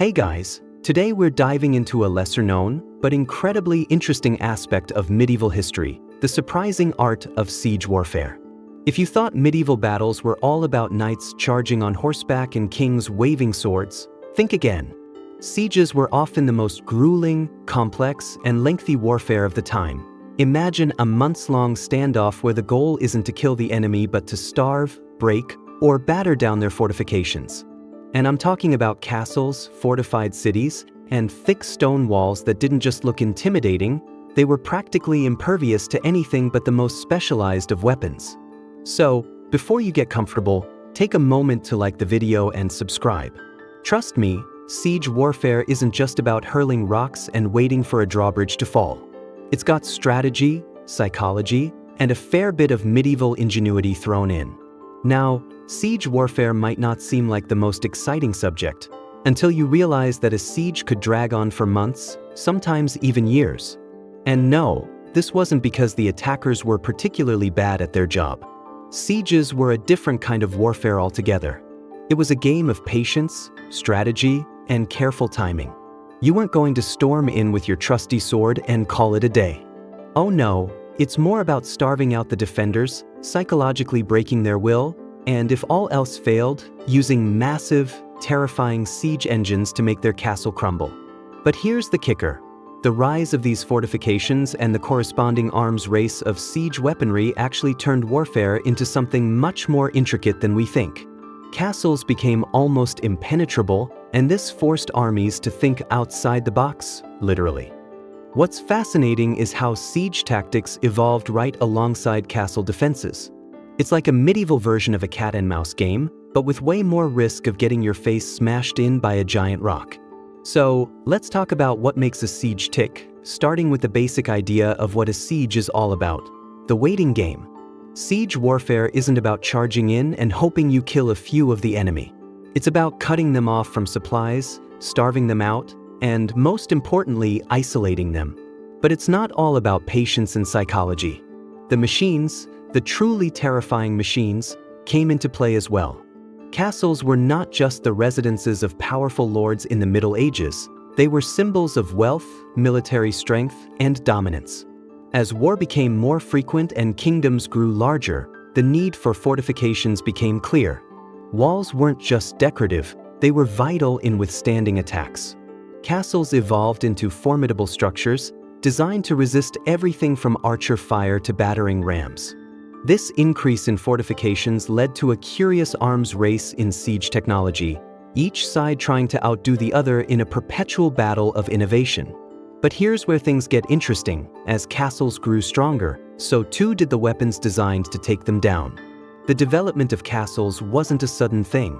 Hey guys, today we're diving into a lesser-known, but incredibly interesting aspect of medieval history, the surprising art of siege warfare. If you thought medieval battles were all about knights charging on horseback and kings waving swords, think again. Sieges were often the most grueling, complex, and lengthy warfare of the time. Imagine a months-long standoff where the goal isn't to kill the enemy but to starve, break, or batter down their fortifications. And I'm talking about castles, fortified cities, and thick stone walls that didn't just look intimidating, they were practically impervious to anything but the most specialized of weapons. So, before you get comfortable, take a moment to like the video and subscribe. Trust me, siege warfare isn't just about hurling rocks and waiting for a drawbridge to fall. It's got strategy, psychology, and a fair bit of medieval ingenuity thrown in. Now, siege warfare might not seem like the most exciting subject until you realize that a siege could drag on for months, sometimes even years. And no, this wasn't because the attackers were particularly bad at their job. Sieges were a different kind of warfare altogether. It was a game of patience, strategy, and careful timing. You weren't going to storm in with your trusty sword and call it a day. Oh no, it's more about starving out the defenders, psychologically breaking their will, and if all else failed, using massive, terrifying siege engines to make their castle crumble. But here's the kicker. The rise of these fortifications and the corresponding arms race of siege weaponry actually turned warfare into something much more intricate than we think. Castles became almost impenetrable, and this forced armies to think outside the box, literally. What's fascinating is how siege tactics evolved right alongside castle defenses. It's like a medieval version of a cat and mouse game, but with way more risk of getting your face smashed in by a giant rock. So, let's talk about what makes a siege tick, starting with the basic idea of what a siege is all about: the waiting game. Siege warfare isn't about charging in and hoping you kill a few of the enemy. It's about cutting them off from supplies, starving them out, and most importantly, isolating them. But it's not all about patience and psychology. The machines, the truly terrifying machines, came into play as well. Castles were not just the residences of powerful lords in the Middle Ages, they were symbols of wealth, military strength, and dominance. As war became more frequent and kingdoms grew larger, the need for fortifications became clear. Walls weren't just decorative, they were vital in withstanding attacks. Castles evolved into formidable structures, designed to resist everything from archer fire to battering rams. This increase in fortifications led to a curious arms race in siege technology, each side trying to outdo the other in a perpetual battle of innovation. But here's where things get interesting. As castles grew stronger, so too did the weapons designed to take them down. The development of castles wasn't a sudden thing.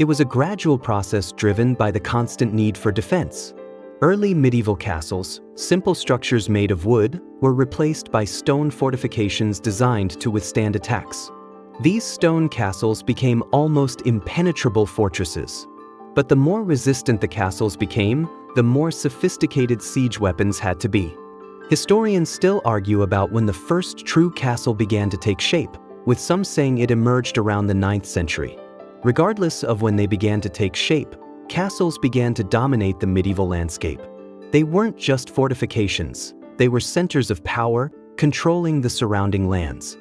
It was a gradual process driven by the constant need for defense. Early medieval castles, simple structures made of wood, were replaced by stone fortifications designed to withstand attacks. These stone castles became almost impenetrable fortresses. But the more resistant the castles became, the more sophisticated siege weapons had to be. Historians still argue about when the first true castle began to take shape, with some saying it emerged around the 9th century. Regardless of when they began to take shape, castles began to dominate the medieval landscape. They weren't just fortifications, they were centers of power, controlling the surrounding lands.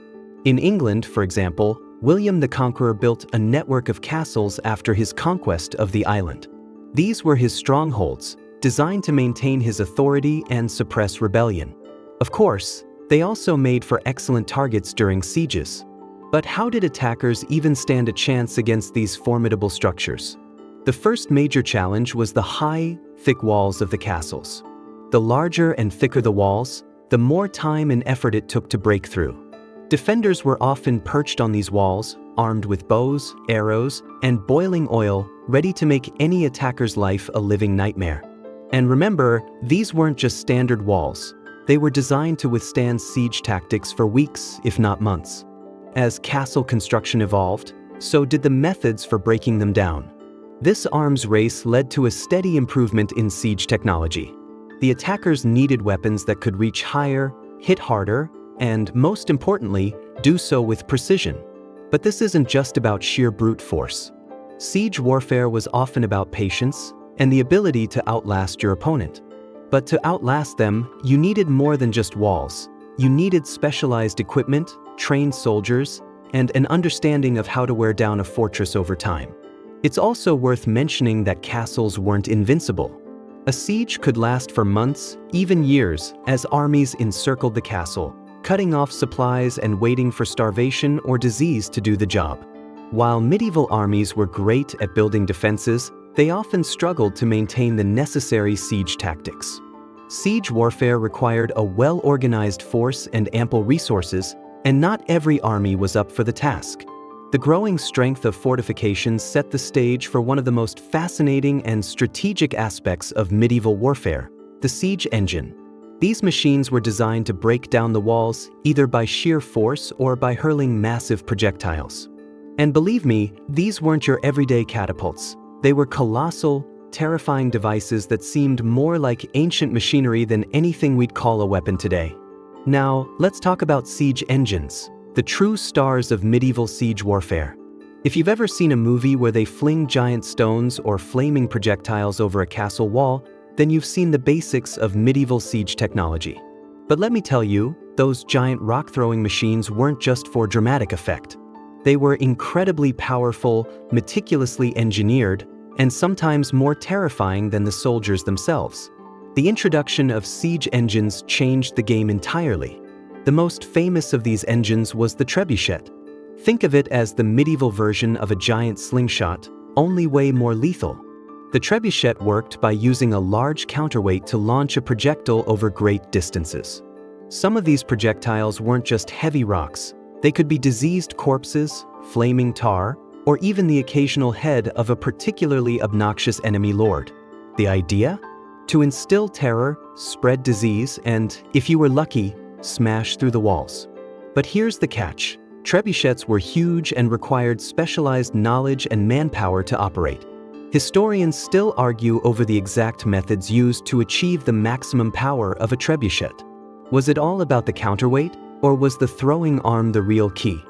In England, for example, William the Conqueror built a network of castles after his conquest of the island. These were his strongholds, designed to maintain his authority and suppress rebellion. Of course, they also made for excellent targets during sieges. But how did attackers even stand a chance against these formidable structures? The first major challenge was the high, thick walls of the castles. The larger and thicker the walls, the more time and effort it took to break through. Defenders were often perched on these walls, armed with bows, arrows, and boiling oil, ready to make any attacker's life a living nightmare. And remember, these weren't just standard walls. They were designed to withstand siege tactics for weeks, if not months. As castle construction evolved, so did the methods for breaking them down. This arms race led to a steady improvement in siege technology. The attackers needed weapons that could reach higher, hit harder, and, most importantly, do so with precision. But this isn't just about sheer brute force. Siege warfare was often about patience, and the ability to outlast your opponent. But to outlast them, you needed more than just walls. You needed specialized equipment, trained soldiers, and an understanding of how to wear down a fortress over time. It's also worth mentioning that castles weren't invincible. A siege could last for months, even years, as armies encircled the castle, cutting off supplies and waiting for starvation or disease to do the job. While medieval armies were great at building defenses, they often struggled to maintain the necessary siege tactics. Siege warfare required a well-organized force and ample resources, and not every army was up for the task. The growing strength of fortifications set the stage for one of the most fascinating and strategic aspects of medieval warfare, the siege engine. These machines were designed to break down the walls either by sheer force or by hurling massive projectiles. And believe me, these weren't your everyday catapults. They were colossal, terrifying devices that seemed more like ancient machinery than anything we'd call a weapon today. Now, let's talk about siege engines, the true stars of medieval siege warfare. If you've ever seen a movie where they fling giant stones or flaming projectiles over a castle wall, then you've seen the basics of medieval siege technology. But let me tell you, those giant rock-throwing machines weren't just for dramatic effect. They were incredibly powerful, meticulously engineered, and sometimes more terrifying than the soldiers themselves. The introduction of siege engines changed the game entirely. The most famous of these engines was the trebuchet. Think of it as the medieval version of a giant slingshot, only way more lethal. The trebuchet worked by using a large counterweight to launch a projectile over great distances. Some of these projectiles weren't just heavy rocks. They could be diseased corpses, flaming tar, or even the occasional head of a particularly obnoxious enemy lord. The idea? To instill terror, spread disease, and, if you were lucky, smash through the walls. But here's the catch. Trebuchets were huge and required specialized knowledge and manpower to operate. Historians still argue over the exact methods used to achieve the maximum power of a trebuchet. Was it all about the counterweight, or was the throwing arm the real key?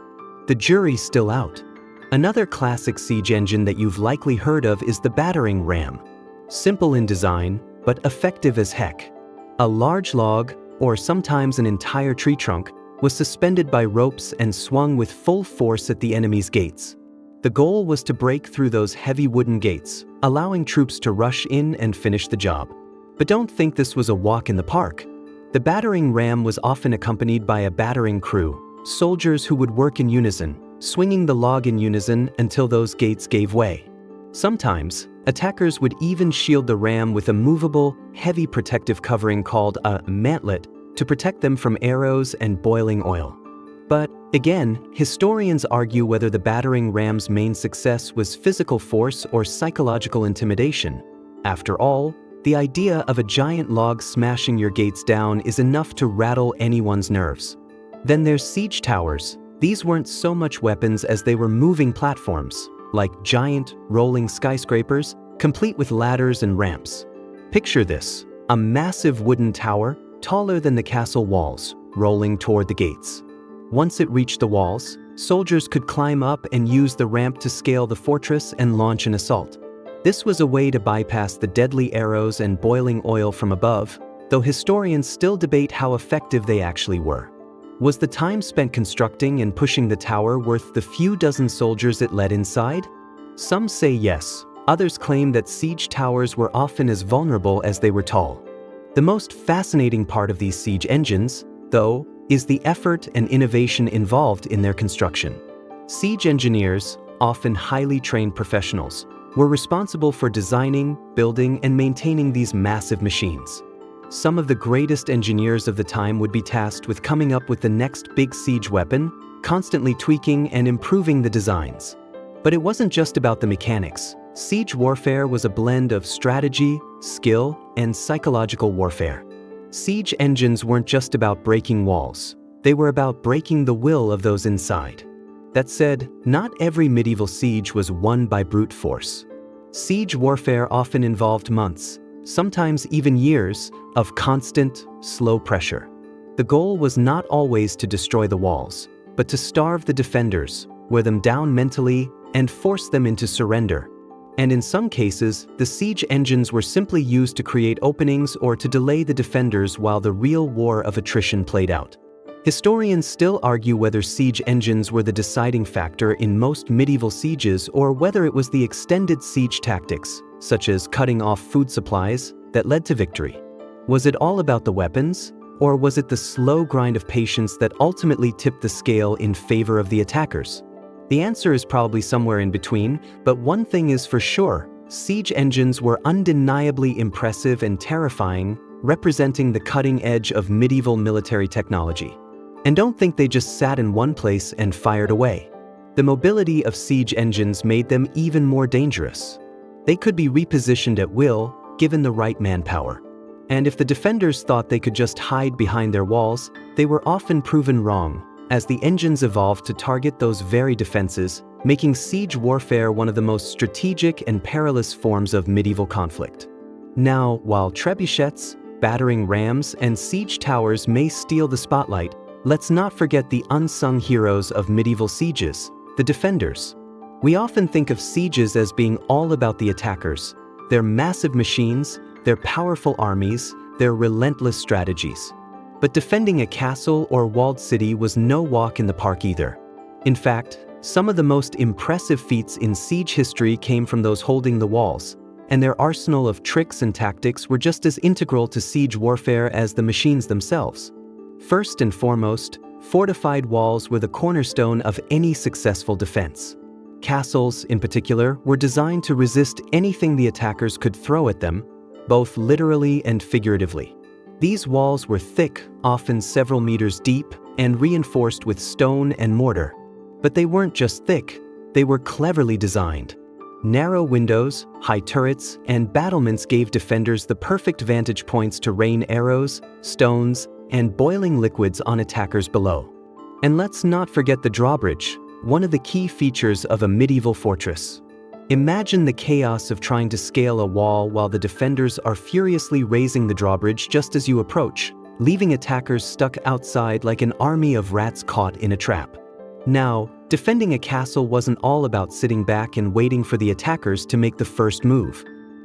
The jury's still out. Another classic siege engine that you've likely heard of is the battering ram. Simple in design, but effective as heck. A large log, or sometimes an entire tree trunk, was suspended by ropes and swung with full force at the enemy's gates. The goal was to break through those heavy wooden gates, allowing troops to rush in and finish the job. But don't think this was a walk in the park. The battering ram was often accompanied by a battering crew, soldiers who would work in unison, swinging the log in unison until those gates gave way. Sometimes, attackers would even shield the ram with a movable, heavy protective covering called a mantlet to protect them from arrows and boiling oil. But, again, historians argue whether the battering ram's main success was physical force or psychological intimidation. After all, the idea of a giant log smashing your gates down is enough to rattle anyone's nerves. Then there's siege towers. These weren't so much weapons as they were moving platforms, like giant, rolling skyscrapers, complete with ladders and ramps. Picture this, a massive wooden tower, taller than the castle walls, rolling toward the gates. Once it reached the walls, soldiers could climb up and use the ramp to scale the fortress and launch an assault. This was a way to bypass the deadly arrows and boiling oil from above, though historians still debate how effective they actually were. Was the time spent constructing and pushing the tower worth the few dozen soldiers it let inside? Some say yes. Others claim that siege towers were often as vulnerable as they were tall. The most fascinating part of these siege engines, though, is the effort and innovation involved in their construction. Siege engineers, often highly trained professionals, were responsible for designing, building, and maintaining these massive machines. Some of the greatest engineers of the time would be tasked with coming up with the next big siege weapon, constantly tweaking and improving the designs. But it wasn't just about the mechanics. Siege warfare was a blend of strategy, skill, and psychological warfare. Siege engines weren't just about breaking walls. They were about breaking the will of those inside. That said, not every medieval siege was won by brute force. Siege warfare often involved months, sometimes even years, of constant, slow pressure. The goal was not always to destroy the walls, but to starve the defenders, wear them down mentally, and force them into surrender. And in some cases, the siege engines were simply used to create openings or to delay the defenders while the real war of attrition played out. Historians still argue whether siege engines were the deciding factor in most medieval sieges or whether it was the extended siege tactics, such as cutting off food supplies, that led to victory. Was it all about the weapons, or was it the slow grind of patience that ultimately tipped the scale in favor of the attackers? The answer is probably somewhere in between, but one thing is for sure: siege engines were undeniably impressive and terrifying, representing the cutting edge of medieval military technology. And don't think they just sat in one place and fired away. The mobility of siege engines made them even more dangerous. They could be repositioned at will, given the right manpower. And if the defenders thought they could just hide behind their walls, they were often proven wrong, as the engines evolved to target those very defenses, making siege warfare one of the most strategic and perilous forms of medieval conflict. Now, while trebuchets, battering rams, and siege towers may steal the spotlight, let's not forget the unsung heroes of medieval sieges, the defenders. We often think of sieges as being all about the attackers, their massive machines, their powerful armies, their relentless strategies. But defending a castle or walled city was no walk in the park either. In fact, some of the most impressive feats in siege history came from those holding the walls, and their arsenal of tricks and tactics were just as integral to siege warfare as the machines themselves. First and foremost, fortified walls were the cornerstone of any successful defense. Castles, in particular, were designed to resist anything the attackers could throw at them, both literally and figuratively. These walls were thick, often several meters deep, and reinforced with stone and mortar. But they weren't just thick, they were cleverly designed. Narrow windows, high turrets, and battlements gave defenders the perfect vantage points to rain arrows, stones, and boiling liquids on attackers below. And let's not forget the drawbridge, one of the key features of a medieval fortress. Imagine the chaos of trying to scale a wall while the defenders are furiously raising the drawbridge just as you approach, leaving attackers stuck outside like an army of rats caught in a trap. Now, defending a castle wasn't all about sitting back and waiting for the attackers to make the first move.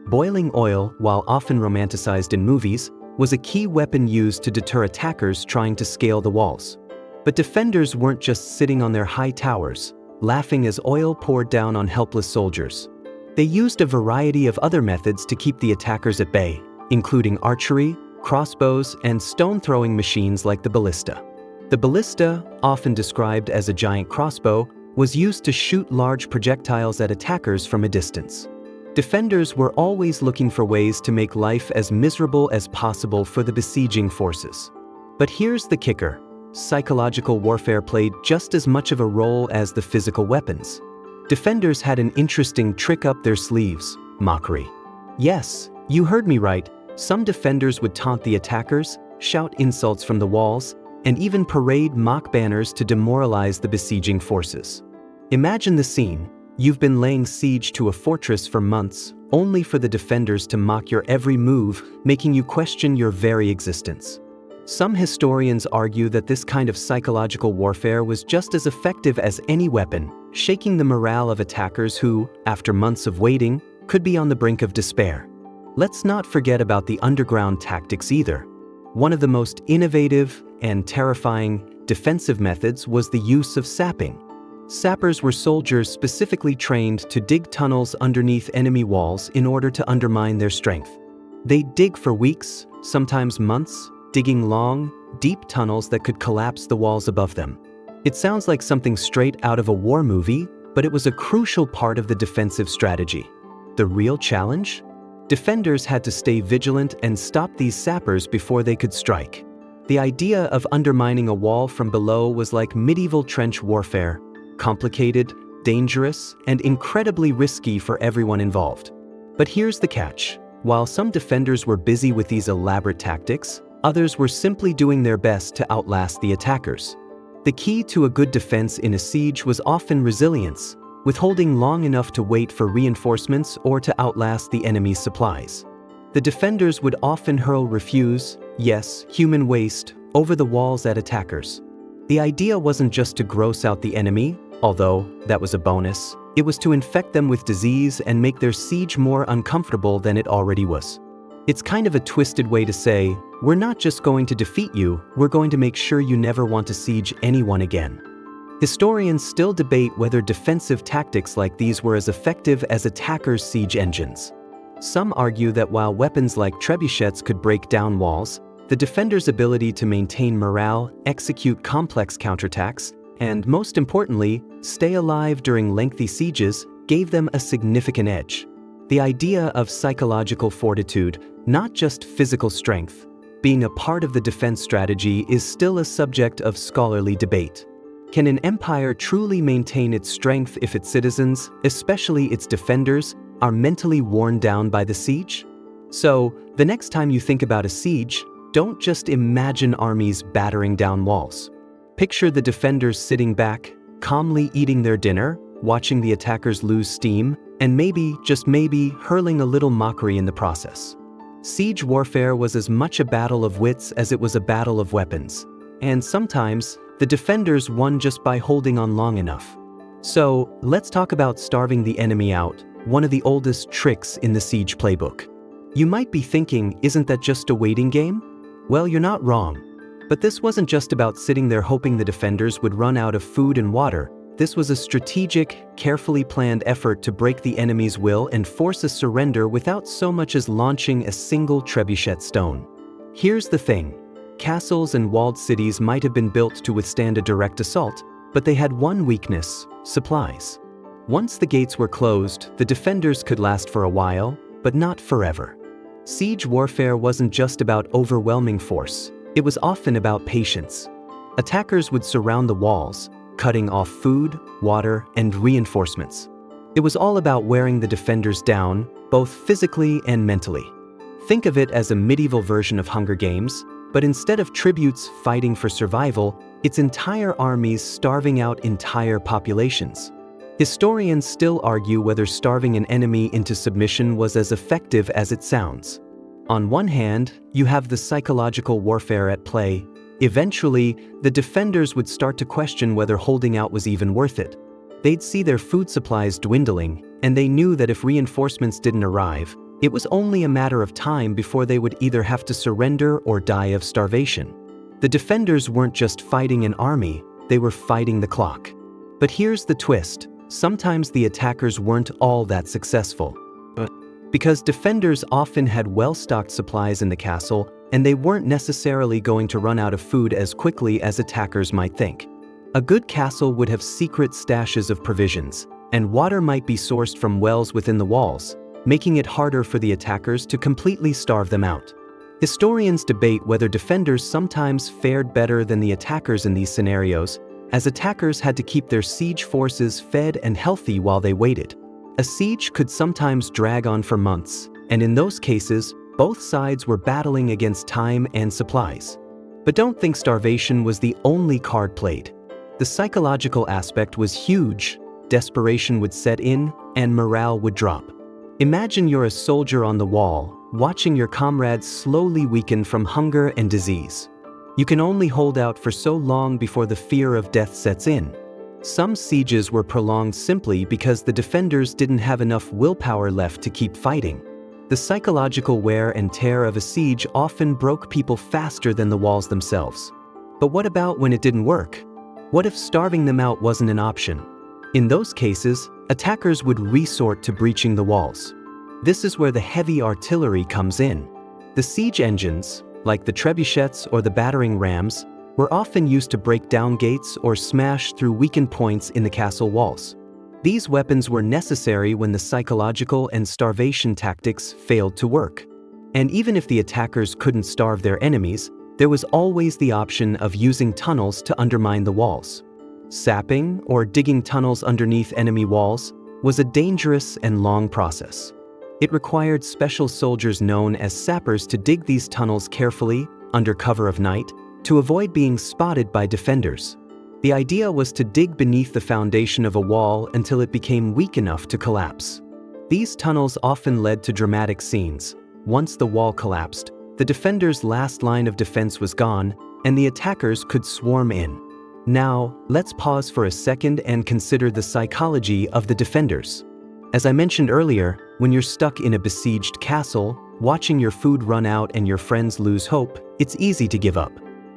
Boiling oil, while often romanticized in movies, was a key weapon used to deter attackers trying to scale the walls. But defenders weren't just sitting on their high towers, laughing as oil poured down on helpless soldiers. They used a variety of other methods to keep the attackers at bay, including archery, crossbows, and stone-throwing machines like the ballista. The ballista, often described as a giant crossbow, was used to shoot large projectiles at attackers from a distance. Defenders were always looking for ways to make life as miserable as possible for the besieging forces. But here's the kicker: psychological warfare played just as much of a role as the physical weapons. Defenders had an interesting trick up their sleeves: mockery. Yes, you heard me right. Some defenders would taunt the attackers, shout insults from the walls, and even parade mock banners to demoralize the besieging forces. Imagine the scene. You've been laying siege to a fortress for months, only for the defenders to mock your every move, making you question your very existence. Some historians argue that this kind of psychological warfare was just as effective as any weapon, shaking the morale of attackers who, after months of waiting, could be on the brink of despair. Let's not forget about the underground tactics either. One of the most innovative and terrifying defensive methods was the use of sapping. Sappers were soldiers specifically trained to dig tunnels underneath enemy walls in order to undermine their strength. They'd dig for weeks, sometimes months, digging long, deep tunnels that could collapse the walls above them. It sounds like something straight out of a war movie, but it was a crucial part of the defensive strategy. The real challenge? Defenders had to stay vigilant and stop these sappers before they could strike. The idea of undermining a wall from below was like medieval trench warfare: complicated, dangerous, and incredibly risky for everyone involved. But here's the catch: while some defenders were busy with these elaborate tactics, others were simply doing their best to outlast the attackers. The key to a good defense in a siege was often resilience, withholding long enough to wait for reinforcements or to outlast the enemy's supplies. The defenders would often hurl refuse, yes, human waste, over the walls at attackers. The idea wasn't just to gross out the enemy, although that was a bonus. It was to infect them with disease and make their siege more uncomfortable than it already was. It's kind of a twisted way to say, we're not just going to defeat you, we're going to make sure you never want to siege anyone again. Historians still debate whether defensive tactics like these were as effective as attackers' siege engines. Some argue that while weapons like trebuchets could break down walls, the defenders' ability to maintain morale, execute complex counterattacks, and most importantly, stay alive during lengthy sieges gave them a significant edge. The idea of psychological fortitude, not just physical strength, being a part of the defense strategy is still a subject of scholarly debate. Can an empire truly maintain its strength if its citizens, especially its defenders, are mentally worn down by the siege? So, the next time you think about a siege, don't just imagine armies battering down walls. Picture the defenders sitting back, calmly eating their dinner, watching the attackers lose steam, and maybe, just maybe, hurling a little mockery in the process. Siege warfare was as much a battle of wits as it was a battle of weapons, and sometimes, the defenders won just by holding on long enough. So, let's talk about starving the enemy out, one of the oldest tricks in the siege playbook. You might be thinking, isn't that just a waiting game? Well, you're not wrong. But this wasn't just about sitting there hoping the defenders would run out of food and water. This was a strategic, carefully planned effort to break the enemy's will and force a surrender without so much as launching a single trebuchet stone. Here's the thing. Castles and walled cities might have been built to withstand a direct assault, but they had one weakness: supplies. Once the gates were closed, the defenders could last for a while, but not forever. Siege warfare wasn't just about overwhelming force. It was often about patience. Attackers would surround the walls, cutting off food, water, and reinforcements. It was all about wearing the defenders down, both physically and mentally. Think of it as a medieval version of Hunger Games, but instead of tributes fighting for survival, it's entire armies starving out entire populations. Historians still argue whether starving an enemy into submission was as effective as it sounds. On one hand, you have the psychological warfare at play. Eventually, the defenders would start to question whether holding out was even worth it. They'd see their food supplies dwindling, and they knew that if reinforcements didn't arrive, it was only a matter of time before they would either have to surrender or die of starvation. The defenders weren't just fighting an army, they were fighting the clock. But here's the twist. Sometimes the attackers weren't all that successful. Because defenders often had well-stocked supplies in the castle, and they weren't necessarily going to run out of food as quickly as attackers might think. A good castle would have secret stashes of provisions, and water might be sourced from wells within the walls, making it harder for the attackers to completely starve them out. Historians debate whether defenders sometimes fared better than the attackers in these scenarios, as attackers had to keep their siege forces fed and healthy while they waited. A siege could sometimes drag on for months, and in those cases, both sides were battling against time and supplies. But don't think starvation was the only card played. The psychological aspect was huge. Desperation would set in, and morale would drop. Imagine you're a soldier on the wall, watching your comrades slowly weaken from hunger and disease. You can only hold out for so long before the fear of death sets in. Some sieges were prolonged simply because the defenders didn't have enough willpower left to keep fighting. The psychological wear and tear of a siege often broke people faster than the walls themselves. But what about when it didn't work? What if starving them out wasn't an option? In those cases, attackers would resort to breaching the walls. This is where the heavy artillery comes in. The siege engines, like the trebuchets or the battering rams, were often used to break down gates or smash through weakened points in the castle walls. These weapons were necessary when the psychological and starvation tactics failed to work. And even if the attackers couldn't starve their enemies, there was always the option of using tunnels to undermine the walls. Sapping, or digging tunnels underneath enemy walls, was a dangerous and long process. It required special soldiers known as sappers to dig these tunnels carefully, under cover of night, to avoid being spotted by defenders. The idea was to dig beneath the foundation of a wall until it became weak enough to collapse. These tunnels often led to dramatic scenes. Once the wall collapsed, the defenders' last line of defense was gone, and the attackers could swarm in. Now, let's pause for a second and consider the psychology of the defenders. As I mentioned earlier, when you're stuck in a besieged castle, watching your food run out and your friends lose hope, it's easy to give up.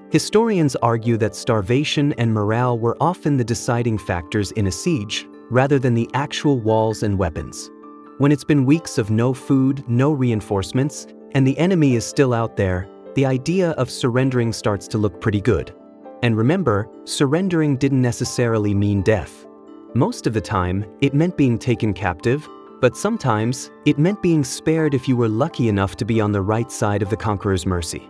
Historians argue that starvation and morale were often the deciding factors in a siege, rather than the actual walls and weapons. When it's been weeks of no food, no reinforcements, and the enemy is still out there, the idea of surrendering starts to look pretty good. And remember, surrendering didn't necessarily mean death. Most of the time, it meant being taken captive, but sometimes it meant being spared if you were lucky enough to be on the right side of the conqueror's mercy.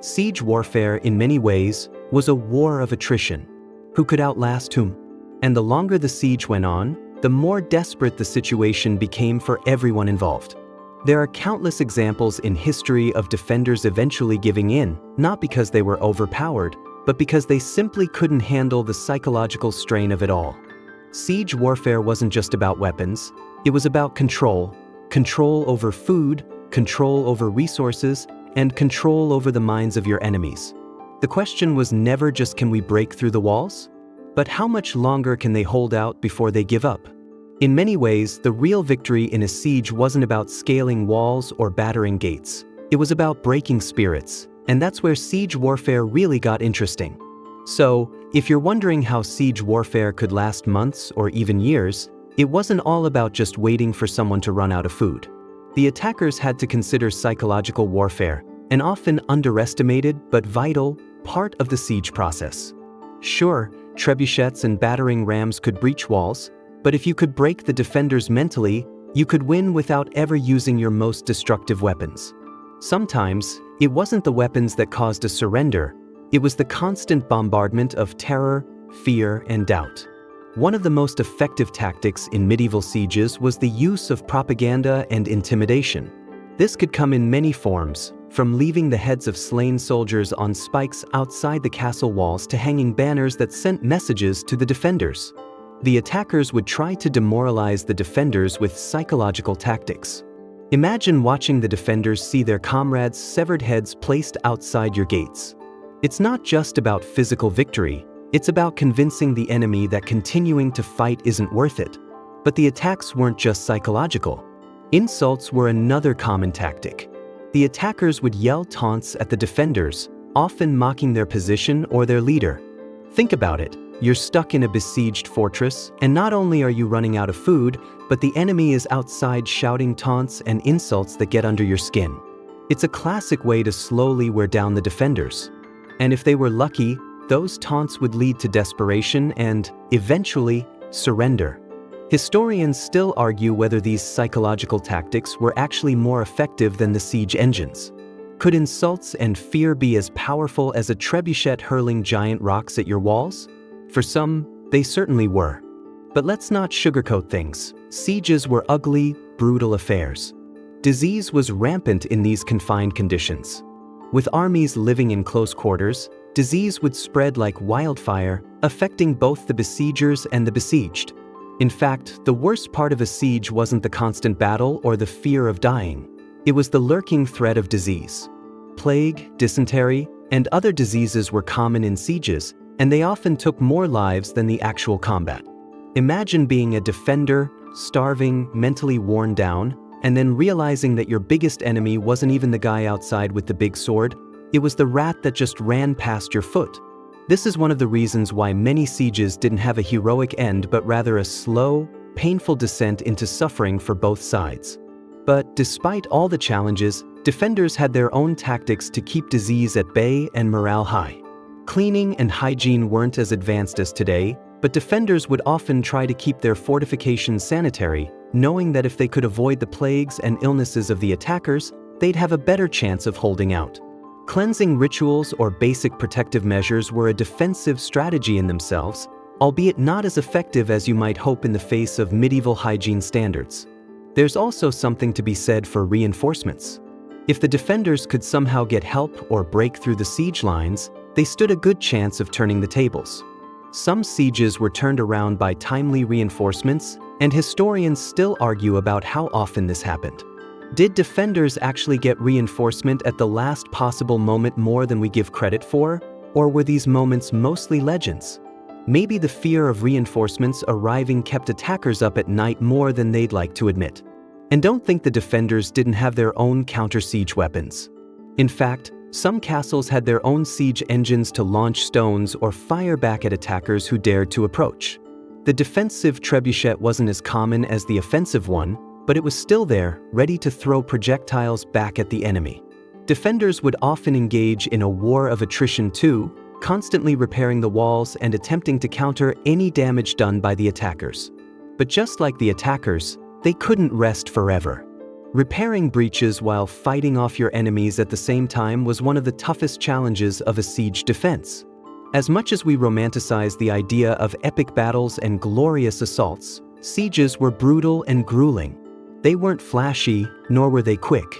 Siege warfare, in many ways, was a war of attrition. Who could outlast whom? And the longer the siege went on, the more desperate the situation became for everyone involved. There are countless examples in history of defenders eventually giving in, not because they were overpowered, but because they simply couldn't handle the psychological strain of it all. Siege warfare wasn't just about weapons, it was about control. Control over food, control over resources, and control over the minds of your enemies. The question was never just, can we break through the walls? But how much longer can they hold out before they give up? In many ways, the real victory in a siege wasn't about scaling walls or battering gates. It was about breaking spirits, and that's where siege warfare really got interesting. So, if you're wondering how siege warfare could last months or even years, it wasn't all about just waiting for someone to run out of food. The attackers had to consider psychological warfare, an often underestimated but vital part of the siege process. Sure, trebuchets and battering rams could breach walls, but if you could break the defenders mentally, you could win without ever using your most destructive weapons. Sometimes, it wasn't the weapons that caused a surrender, it was the constant bombardment of terror, fear, and doubt. One of the most effective tactics in medieval sieges was the use of propaganda and intimidation. This could come in many forms, from leaving the heads of slain soldiers on spikes outside the castle walls to hanging banners that sent messages to the defenders. The attackers would try to demoralize the defenders with psychological tactics. Imagine watching the defenders see their comrades' severed heads placed outside your gates. It's not just about physical victory, it's about convincing the enemy that continuing to fight isn't worth it. But the attacks weren't just psychological. Insults were another common tactic. The attackers would yell taunts at the defenders, often mocking their position or their leader. Think about it. You're stuck in a besieged fortress, and not only are you running out of food, but the enemy is outside shouting taunts and insults that get under your skin. It's a classic way to slowly wear down the defenders. And if they were lucky, those taunts would lead to desperation and, eventually, surrender. Historians still argue whether these psychological tactics were actually more effective than the siege engines. Could insults and fear be as powerful as a trebuchet hurling giant rocks at your walls? For some, they certainly were. But let's not sugarcoat things. Sieges were ugly, brutal affairs. Disease was rampant in these confined conditions. With armies living in close quarters, disease would spread like wildfire, affecting both the besiegers and the besieged. In fact, the worst part of a siege wasn't the constant battle or the fear of dying. It was the lurking threat of disease. Plague, dysentery, and other diseases were common in sieges, and they often took more lives than the actual combat. Imagine being a defender, starving, mentally worn down, and then realizing that your biggest enemy wasn't even the guy outside with the big sword, it was the rat that just ran past your foot. This is one of the reasons why many sieges didn't have a heroic end but rather a slow, painful descent into suffering for both sides. But despite all the challenges, defenders had their own tactics to keep disease at bay and morale high. Cleaning and hygiene weren't as advanced as today, but defenders would often try to keep their fortifications sanitary, knowing that if they could avoid the plagues and illnesses of the attackers, they'd have a better chance of holding out. Cleansing rituals or basic protective measures were a defensive strategy in themselves, albeit not as effective as you might hope in the face of medieval hygiene standards. There's also something to be said for reinforcements. If the defenders could somehow get help or break through the siege lines, they stood a good chance of turning the tables. Some sieges were turned around by timely reinforcements, and historians still argue about how often this happened. Did defenders actually get reinforcement at the last possible moment more than we give credit for, or were these moments mostly legends? Maybe the fear of reinforcements arriving kept attackers up at night more than they'd like to admit. And don't think the defenders didn't have their own counter-siege weapons. In fact, some castles had their own siege engines to launch stones or fire back at attackers who dared to approach. The defensive trebuchet wasn't as common as the offensive one, but it was still there, ready to throw projectiles back at the enemy. Defenders would often engage in a war of attrition too, constantly repairing the walls and attempting to counter any damage done by the attackers. But just like the attackers, they couldn't rest forever. Repairing breaches while fighting off your enemies at the same time was one of the toughest challenges of a siege defense. As much as we romanticize the idea of epic battles and glorious assaults, sieges were brutal and grueling. They weren't flashy, nor were they quick.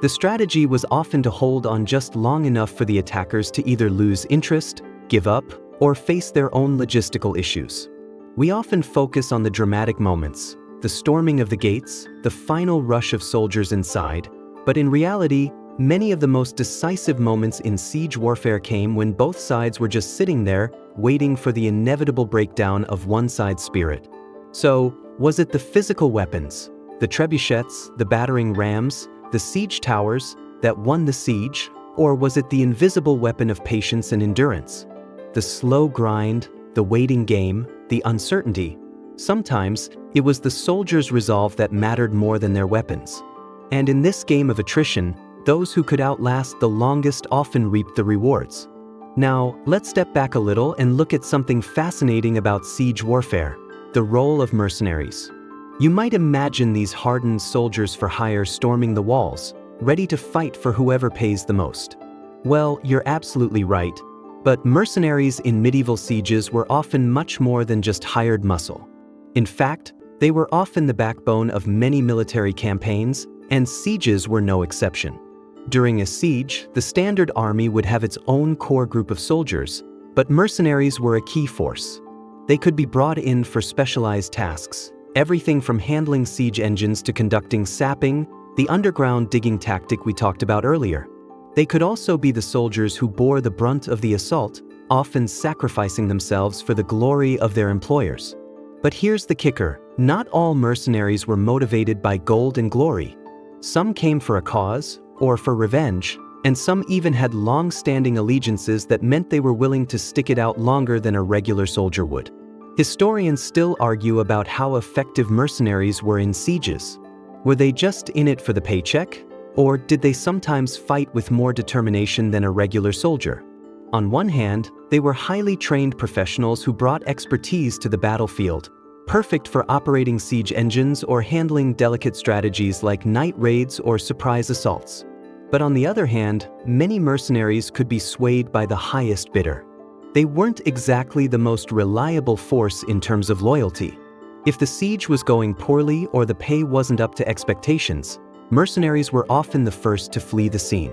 The strategy was often to hold on just long enough for the attackers to either lose interest, give up, or face their own logistical issues. We often focus on the dramatic moments, the storming of the gates, the final rush of soldiers inside, but in reality, many of the most decisive moments in siege warfare came when both sides were just sitting there, waiting for the inevitable breakdown of one side's spirit. So, was it the physical weapons, the trebuchets, the battering rams, the siege towers, that won the siege, or was it the invisible weapon of patience and endurance? The slow grind, the waiting game, the uncertainty. Sometimes, it was the soldiers' resolve that mattered more than their weapons. And in this game of attrition, those who could outlast the longest often reaped the rewards. Now, let's step back a little and look at something fascinating about siege warfare: the role of mercenaries. You might imagine these hardened soldiers for hire storming the walls, ready to fight for whoever pays the most. Well, you're absolutely right, but mercenaries in medieval sieges were often much more than just hired muscle. In fact, they were often the backbone of many military campaigns, and sieges were no exception. During a siege, the standard army would have its own core group of soldiers, but mercenaries were a key force. They could be brought in for specialized tasks, everything from handling siege engines to conducting sapping, the underground digging tactic we talked about earlier. They could also be the soldiers who bore the brunt of the assault, often sacrificing themselves for the glory of their employers. But here's the kicker: not all mercenaries were motivated by gold and glory. Some came for a cause, or for revenge, and some even had long-standing allegiances that meant they were willing to stick it out longer than a regular soldier would. Historians still argue about how effective mercenaries were in sieges. Were they just in it for the paycheck? Or did they sometimes fight with more determination than a regular soldier? On one hand, they were highly trained professionals who brought expertise to the battlefield, perfect for operating siege engines or handling delicate strategies like night raids or surprise assaults. But on the other hand, many mercenaries could be swayed by the highest bidder. They weren't exactly the most reliable force in terms of loyalty. If the siege was going poorly or the pay wasn't up to expectations, mercenaries were often the first to flee the scene.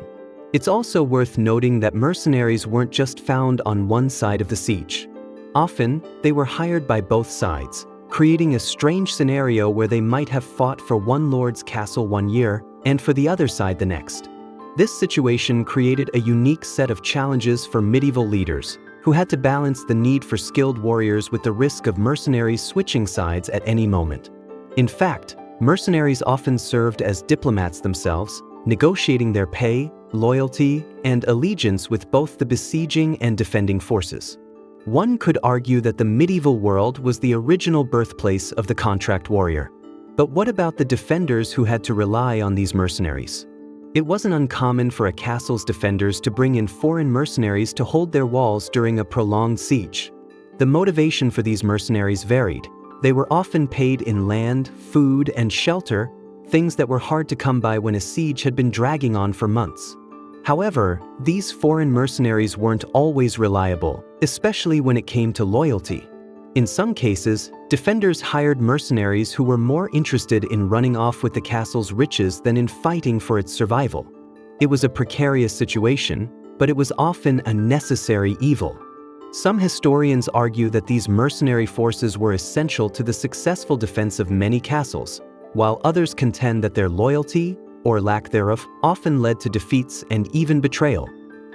It's also worth noting that mercenaries weren't just found on one side of the siege. Often, they were hired by both sides, creating a strange scenario where they might have fought for one lord's castle one year and for the other side the next. This situation created a unique set of challenges for medieval leaders, who had to balance the need for skilled warriors with the risk of mercenaries switching sides at any moment. In fact, mercenaries often served as diplomats themselves, negotiating their pay, loyalty, and allegiance with both the besieging and defending forces. One could argue that the medieval world was the original birthplace of the contract warrior. But what about the defenders who had to rely on these mercenaries? It wasn't uncommon for a castle's defenders to bring in foreign mercenaries to hold their walls during a prolonged siege. The motivation for these mercenaries varied. They were often paid in land, food, and shelter, things that were hard to come by when a siege had been dragging on for months. However, these foreign mercenaries weren't always reliable, especially when it came to loyalty. In some cases, defenders hired mercenaries who were more interested in running off with the castle's riches than in fighting for its survival. It was a precarious situation, but it was often a necessary evil. Some historians argue that these mercenary forces were essential to the successful defense of many castles, while others contend that their loyalty, or lack thereof, often led to defeats and even betrayal.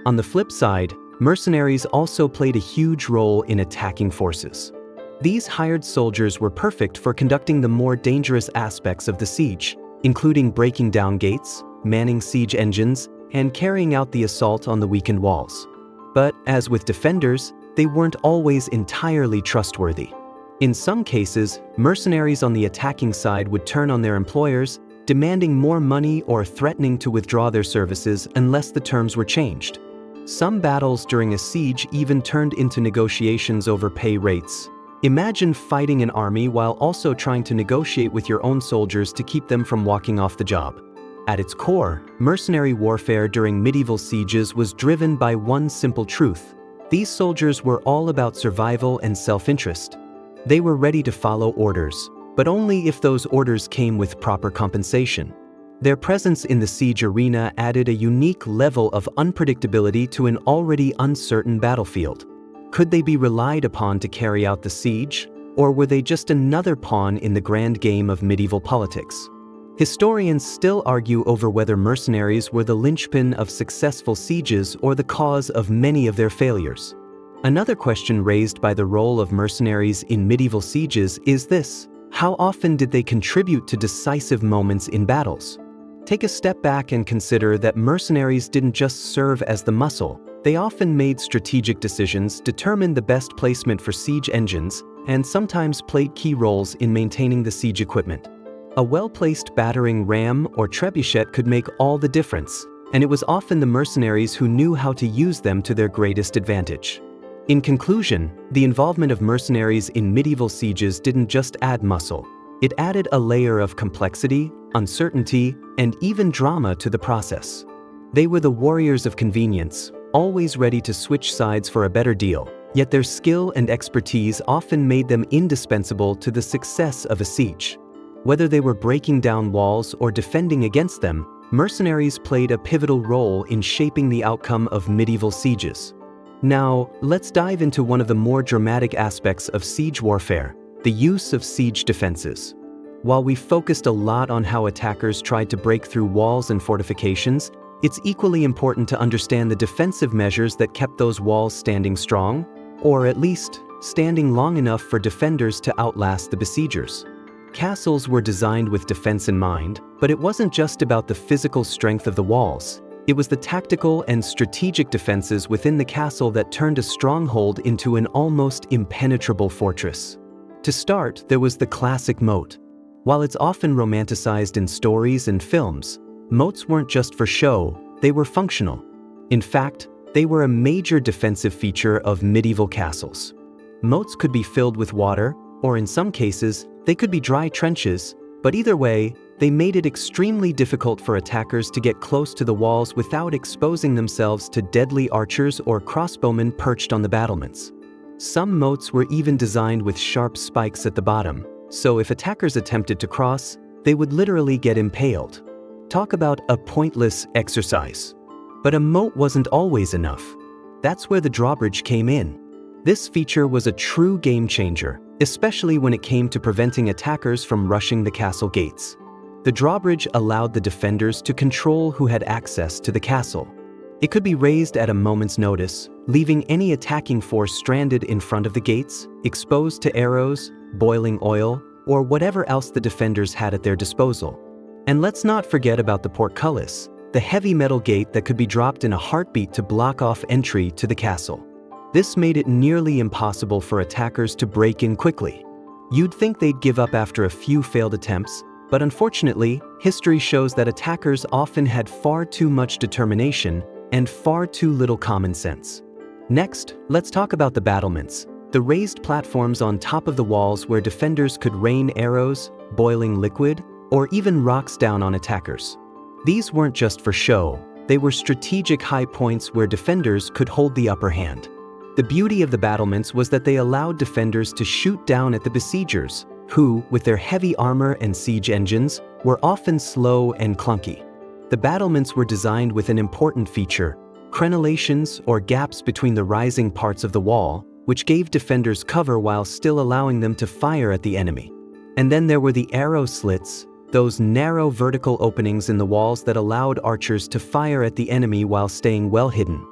On the flip side, mercenaries also played a huge role in attacking forces. These hired soldiers were perfect for conducting the more dangerous aspects of the siege, including breaking down gates, manning siege engines, and carrying out the assault on the weakened walls. But, as with defenders, they weren't always entirely trustworthy. In some cases, mercenaries on the attacking side would turn on their employers, demanding more money or threatening to withdraw their services unless the terms were changed. Some battles during a siege even turned into negotiations over pay rates. Imagine fighting an army while also trying to negotiate with your own soldiers to keep them from walking off the job. At its core, mercenary warfare during medieval sieges was driven by one simple truth. These soldiers were all about survival and self-interest. They were ready to follow orders, but only if those orders came with proper compensation. Their presence in the siege arena added a unique level of unpredictability to an already uncertain battlefield. Could they be relied upon to carry out the siege, or were they just another pawn in the grand game of medieval politics? Historians still argue over whether mercenaries were the linchpin of successful sieges or the cause of many of their failures. Another question raised by the role of mercenaries in medieval sieges is this: how often did they contribute to decisive moments in battles? Take a step back and consider that mercenaries didn't just serve as the muscle. They often made strategic decisions, determined the best placement for siege engines, and sometimes played key roles in maintaining the siege equipment. A well-placed battering ram or trebuchet could make all the difference, and it was often the mercenaries who knew how to use them to their greatest advantage. In conclusion, the involvement of mercenaries in medieval sieges didn't just add muscle. It added a layer of complexity, uncertainty, and even drama to the process. They were the warriors of convenience, always ready to switch sides for a better deal, yet their skill and expertise often made them indispensable to the success of a siege. Whether they were breaking down walls or defending against them, mercenaries played a pivotal role in shaping the outcome of medieval sieges. Now, let's dive into one of the more dramatic aspects of siege warfare: the use of siege defenses. While we focused a lot on how attackers tried to break through walls and fortifications, it's equally important to understand the defensive measures that kept those walls standing strong, or at least standing long enough for defenders to outlast the besiegers. Castles were designed with defense in mind, but it wasn't just about the physical strength of the walls. It was the tactical and strategic defenses within the castle that turned a stronghold into an almost impenetrable fortress. To start, there was the classic moat. While it's often romanticized in stories and films, moats weren't just for show, they were functional. In fact, they were a major defensive feature of medieval castles. Moats could be filled with water, or in some cases, they could be dry trenches, but either way, they made it extremely difficult for attackers to get close to the walls without exposing themselves to deadly archers or crossbowmen perched on the battlements. Some moats were even designed with sharp spikes at the bottom, so if attackers attempted to cross, they would literally get impaled. Talk about a pointless exercise. But a moat wasn't always enough. That's where the drawbridge came in. This feature was a true game changer, especially when it came to preventing attackers from rushing the castle gates. The drawbridge allowed the defenders to control who had access to the castle. It could be raised at a moment's notice, leaving any attacking force stranded in front of the gates, exposed to arrows, boiling oil, or whatever else the defenders had at their disposal. And let's not forget about the portcullis, the heavy metal gate that could be dropped in a heartbeat to block off entry to the castle. This made it nearly impossible for attackers to break in quickly. You'd think they'd give up after a few failed attempts, but unfortunately, history shows that attackers often had far too much determination and far too little common sense. Next, let's talk about the battlements, the raised platforms on top of the walls where defenders could rain arrows, boiling liquid, or even rocks down on attackers. These weren't just for show, they were strategic high points where defenders could hold the upper hand. The beauty of the battlements was that they allowed defenders to shoot down at the besiegers, who, with their heavy armor and siege engines, were often slow and clunky. The battlements were designed with an important feature: crenellations or gaps between the rising parts of the wall, which gave defenders cover while still allowing them to fire at the enemy. And then there were the arrow slits, those narrow vertical openings in the walls that allowed archers to fire at the enemy while staying well hidden.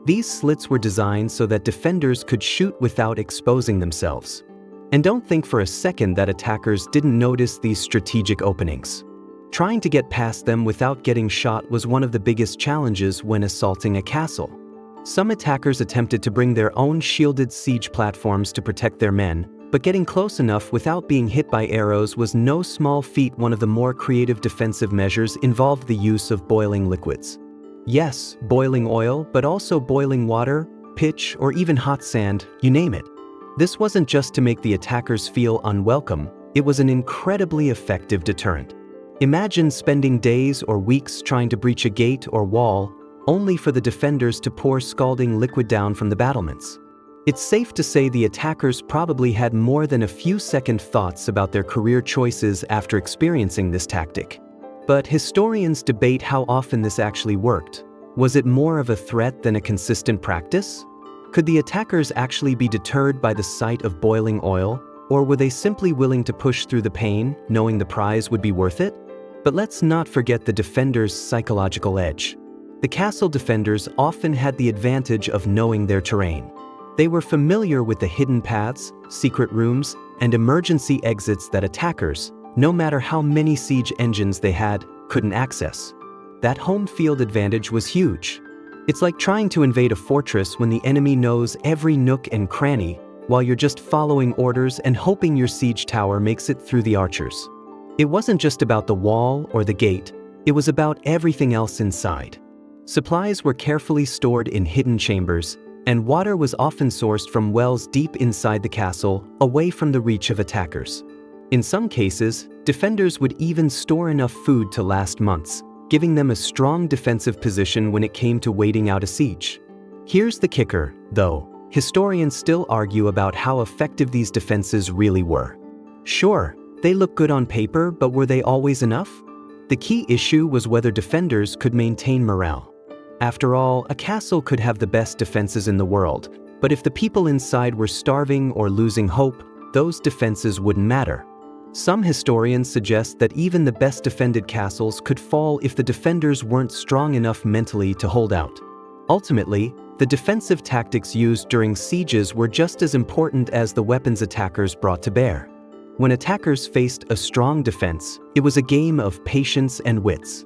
These slits were designed so that defenders could shoot without exposing themselves. And don't think for a second that attackers didn't notice these strategic openings. Trying to get past them without getting shot was one of the biggest challenges when assaulting a castle. Some attackers attempted to bring their own shielded siege platforms to protect their men, but getting close enough without being hit by arrows was no small feat. One of the more creative defensive measures involved the use of boiling liquids. Yes, boiling oil, but also boiling water, pitch, or even hot sand, you name it. This wasn't just to make the attackers feel unwelcome, it was an incredibly effective deterrent. Imagine spending days or weeks trying to breach a gate or wall, only for the defenders to pour scalding liquid down from the battlements. It's safe to say the attackers probably had more than a few second thoughts about their career choices after experiencing this tactic. But historians debate how often this actually worked. Was it more of a threat than a consistent practice? Could the attackers actually be deterred by the sight of boiling oil, or were they simply willing to push through the pain, knowing the prize would be worth it? But let's not forget the defenders' psychological edge. The castle defenders often had the advantage of knowing their terrain. They were familiar with the hidden paths, secret rooms, and emergency exits that attackers, no matter how many siege engines they had, couldn't access. That home field advantage was huge. It's like trying to invade a fortress when the enemy knows every nook and cranny, while you're just following orders and hoping your siege tower makes it through the archers. It wasn't just about the wall or the gate, it was about everything else inside. Supplies were carefully stored in hidden chambers, and water was often sourced from wells deep inside the castle, away from the reach of attackers. In some cases, defenders would even store enough food to last months, giving them a strong defensive position when it came to waiting out a siege. Here's the kicker, though. Historians still argue about how effective these defenses really were. Sure, they look good on paper, but were they always enough? The key issue was whether defenders could maintain morale. After all, a castle could have the best defenses in the world, but if the people inside were starving or losing hope, those defenses wouldn't matter. Some historians suggest that even the best defended castles could fall if the defenders weren't strong enough mentally to hold out. Ultimately, the defensive tactics used during sieges were just as important as the weapons attackers brought to bear. When attackers faced a strong defense, it was a game of patience and wits.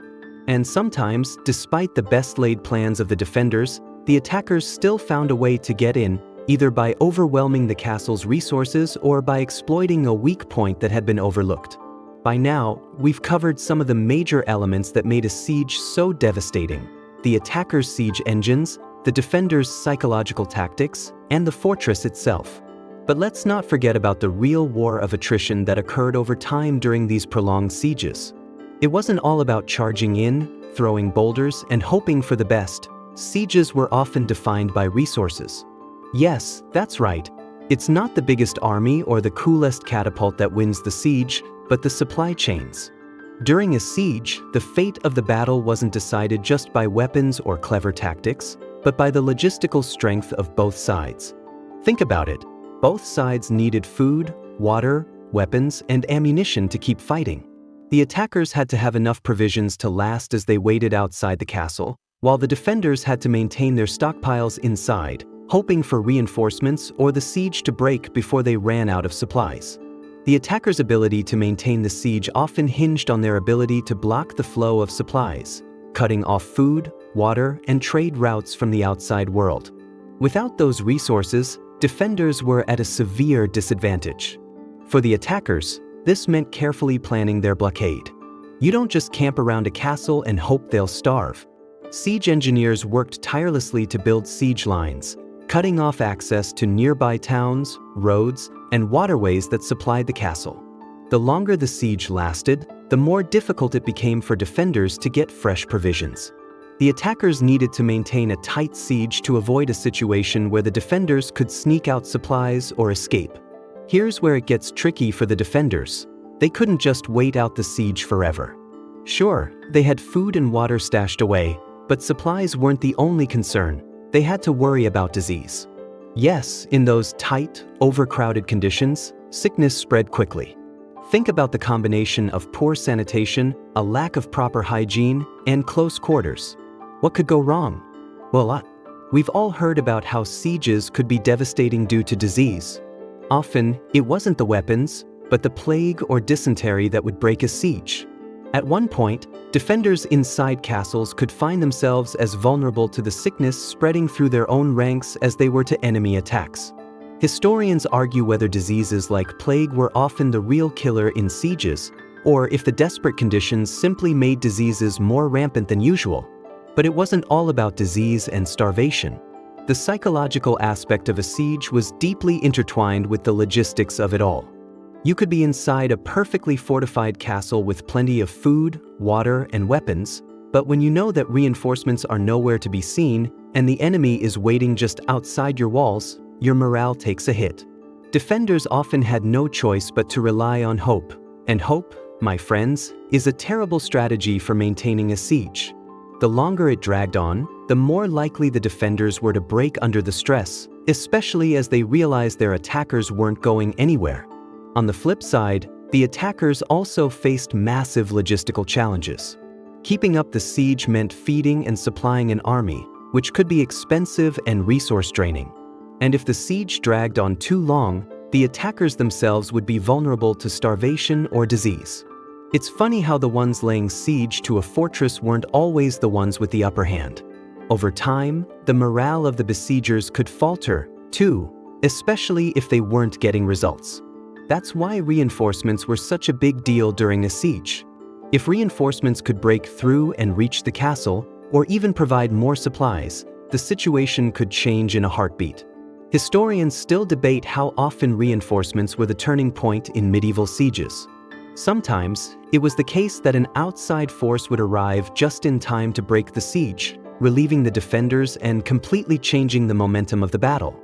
And sometimes, despite the best-laid plans of the defenders, the attackers still found a way to get in, either by overwhelming the castle's resources or by exploiting a weak point that had been overlooked. By now, we've covered some of the major elements that made a siege so devastating: the attackers' siege engines, the defenders' psychological tactics, and the fortress itself. But let's not forget about the real war of attrition that occurred over time during these prolonged sieges. It wasn't all about charging in, throwing boulders, and hoping for the best. Sieges were often defined by resources. Yes, that's right. It's not the biggest army or the coolest catapult that wins the siege, but the supply chains. During a siege, the fate of the battle wasn't decided just by weapons or clever tactics, but by the logistical strength of both sides. Think about it. Both sides needed food, water, weapons, and ammunition to keep fighting. The attackers had to have enough provisions to last as they waited outside the castle, while the defenders had to maintain their stockpiles inside, hoping for reinforcements or the siege to break before they ran out of supplies. The attackers' ability to maintain the siege often hinged on their ability to block the flow of supplies, cutting off food, water, and trade routes from the outside world. Without those resources, defenders were at a severe disadvantage. For the attackers, this meant carefully planning their blockade. You don't just camp around a castle and hope they'll starve. Siege engineers worked tirelessly to build siege lines, cutting off access to nearby towns, roads, and waterways that supplied the castle. The longer the siege lasted, the more difficult it became for defenders to get fresh provisions. The attackers needed to maintain a tight siege to avoid a situation where the defenders could sneak out supplies or escape. Here's where it gets tricky for the defenders. They couldn't just wait out the siege forever. Sure, they had food and water stashed away, but supplies weren't the only concern. They had to worry about disease. Yes, in those tight, overcrowded conditions, sickness spread quickly. Think about the combination of poor sanitation, a lack of proper hygiene, and close quarters. What could go wrong? Well, We've all heard about how sieges could be devastating due to disease. Often, it wasn't the weapons, but the plague or dysentery that would break a siege. At one point, defenders inside castles could find themselves as vulnerable to the sickness spreading through their own ranks as they were to enemy attacks. Historians argue whether diseases like plague were often the real killer in sieges, or if the desperate conditions simply made diseases more rampant than usual. But it wasn't all about disease and starvation. The psychological aspect of a siege was deeply intertwined with the logistics of it all. You could be inside a perfectly fortified castle with plenty of food, water, and weapons, but when you know that reinforcements are nowhere to be seen and the enemy is waiting just outside your walls, your morale takes a hit. Defenders often had no choice but to rely on hope. And hope, my friends, is a terrible strategy for maintaining a siege. The longer it dragged on, the more likely the defenders were to break under the stress, especially as they realized their attackers weren't going anywhere. On the flip side, the attackers also faced massive logistical challenges. Keeping up the siege meant feeding and supplying an army, which could be expensive and resource-draining. And if the siege dragged on too long, the attackers themselves would be vulnerable to starvation or disease. It's funny how the ones laying siege to a fortress weren't always the ones with the upper hand. Over time, the morale of the besiegers could falter, too, especially if they weren't getting results. That's why reinforcements were such a big deal during a siege. If reinforcements could break through and reach the castle, or even provide more supplies, the situation could change in a heartbeat. Historians still debate how often reinforcements were the turning point in medieval sieges. Sometimes, it was the case that an outside force would arrive just in time to break the siege, relieving the defenders and completely changing the momentum of the battle.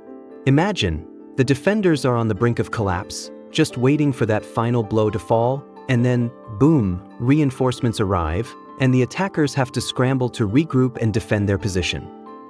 Imagine, the defenders are on the brink of collapse, just waiting for that final blow to fall, and then, boom, reinforcements arrive, and the attackers have to scramble to regroup and defend their position.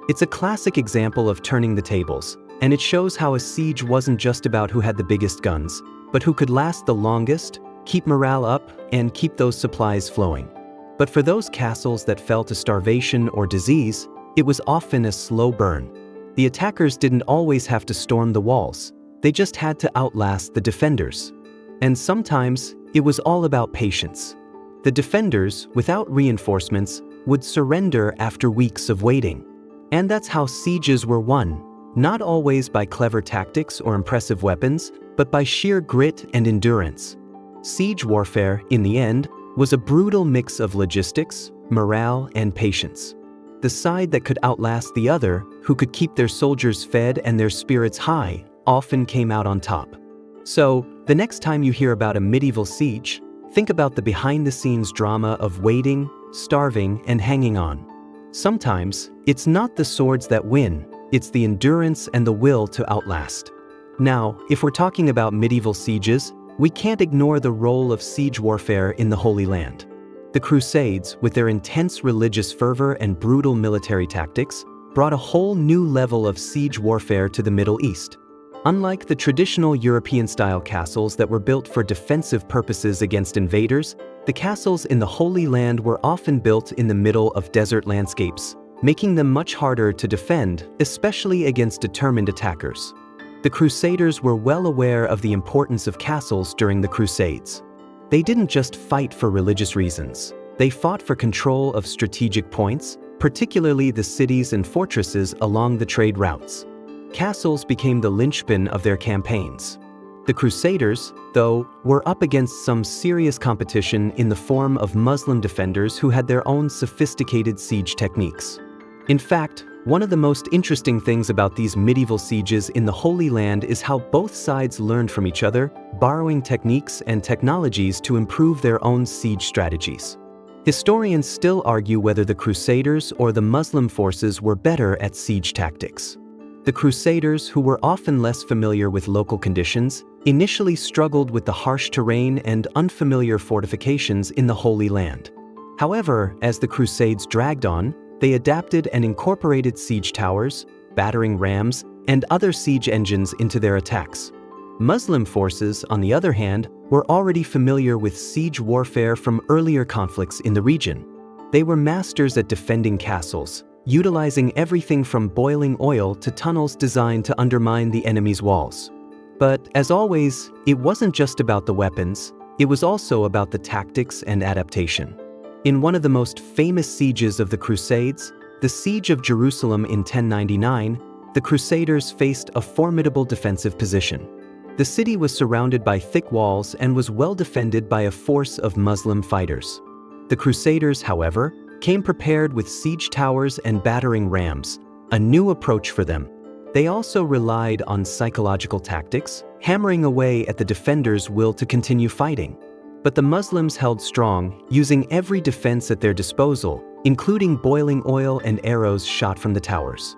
It's a classic example of turning the tables, and it shows how a siege wasn't just about who had the biggest guns, but who could last the longest, keep morale up, and keep those supplies flowing. But for those castles that fell to starvation or disease, it was often a slow burn. The attackers didn't always have to storm the walls, they just had to outlast the defenders. And sometimes, it was all about patience. The defenders, without reinforcements, would surrender after weeks of waiting. And that's how sieges were won. Not always by clever tactics or impressive weapons, but by sheer grit and endurance. Siege warfare, in the end, was a brutal mix of logistics, morale, and patience. The side that could outlast the other, who could keep their soldiers fed and their spirits high, often came out on top. So, the next time you hear about a medieval siege, think about the behind-the-scenes drama of waiting, starving, and hanging on. Sometimes, it's not the swords that win, it's the endurance and the will to outlast. Now, if we're talking about medieval sieges, we can't ignore the role of siege warfare in the Holy Land. The Crusades, with their intense religious fervor and brutal military tactics, brought a whole new level of siege warfare to the Middle East. Unlike the traditional European-style castles that were built for defensive purposes against invaders, the castles in the Holy Land were often built in the middle of desert landscapes, making them much harder to defend, especially against determined attackers. The Crusaders were well aware of the importance of castles during the Crusades. They didn't just fight for religious reasons. They fought for control of strategic points, particularly the cities and fortresses along the trade routes. Castles became the linchpin of their campaigns. The Crusaders, though, were up against some serious competition in the form of Muslim defenders who had their own sophisticated siege techniques. In fact, one of the most interesting things about these medieval sieges in the Holy Land is how both sides learned from each other, borrowing techniques and technologies to improve their own siege strategies. Historians still argue whether the Crusaders or the Muslim forces were better at siege tactics. The Crusaders, who were often less familiar with local conditions, initially struggled with the harsh terrain and unfamiliar fortifications in the Holy Land. However, as the Crusades dragged on, they adapted and incorporated siege towers, battering rams, and other siege engines into their attacks. Muslim forces, on the other hand, were already familiar with siege warfare from earlier conflicts in the region. They were masters at defending castles, utilizing everything from boiling oil to tunnels designed to undermine the enemy's walls. But as always, it wasn't just about the weapons, it was also about the tactics and adaptation. In one of the most famous sieges of the Crusades, the Siege of Jerusalem in 1099, the Crusaders faced a formidable defensive position. The city was surrounded by thick walls and was well defended by a force of Muslim fighters. The Crusaders, however, came prepared with siege towers and battering rams, a new approach for them. They also relied on psychological tactics, hammering away at the defenders' will to continue fighting. But the Muslims held strong, using every defense at their disposal, including boiling oil and arrows shot from the towers.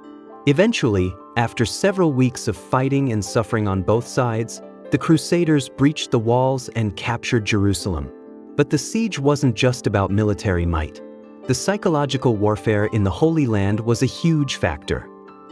Eventually, after several weeks of fighting and suffering on both sides, the Crusaders breached the walls and captured Jerusalem. But the siege wasn't just about military might. The psychological warfare in the Holy Land was a huge factor.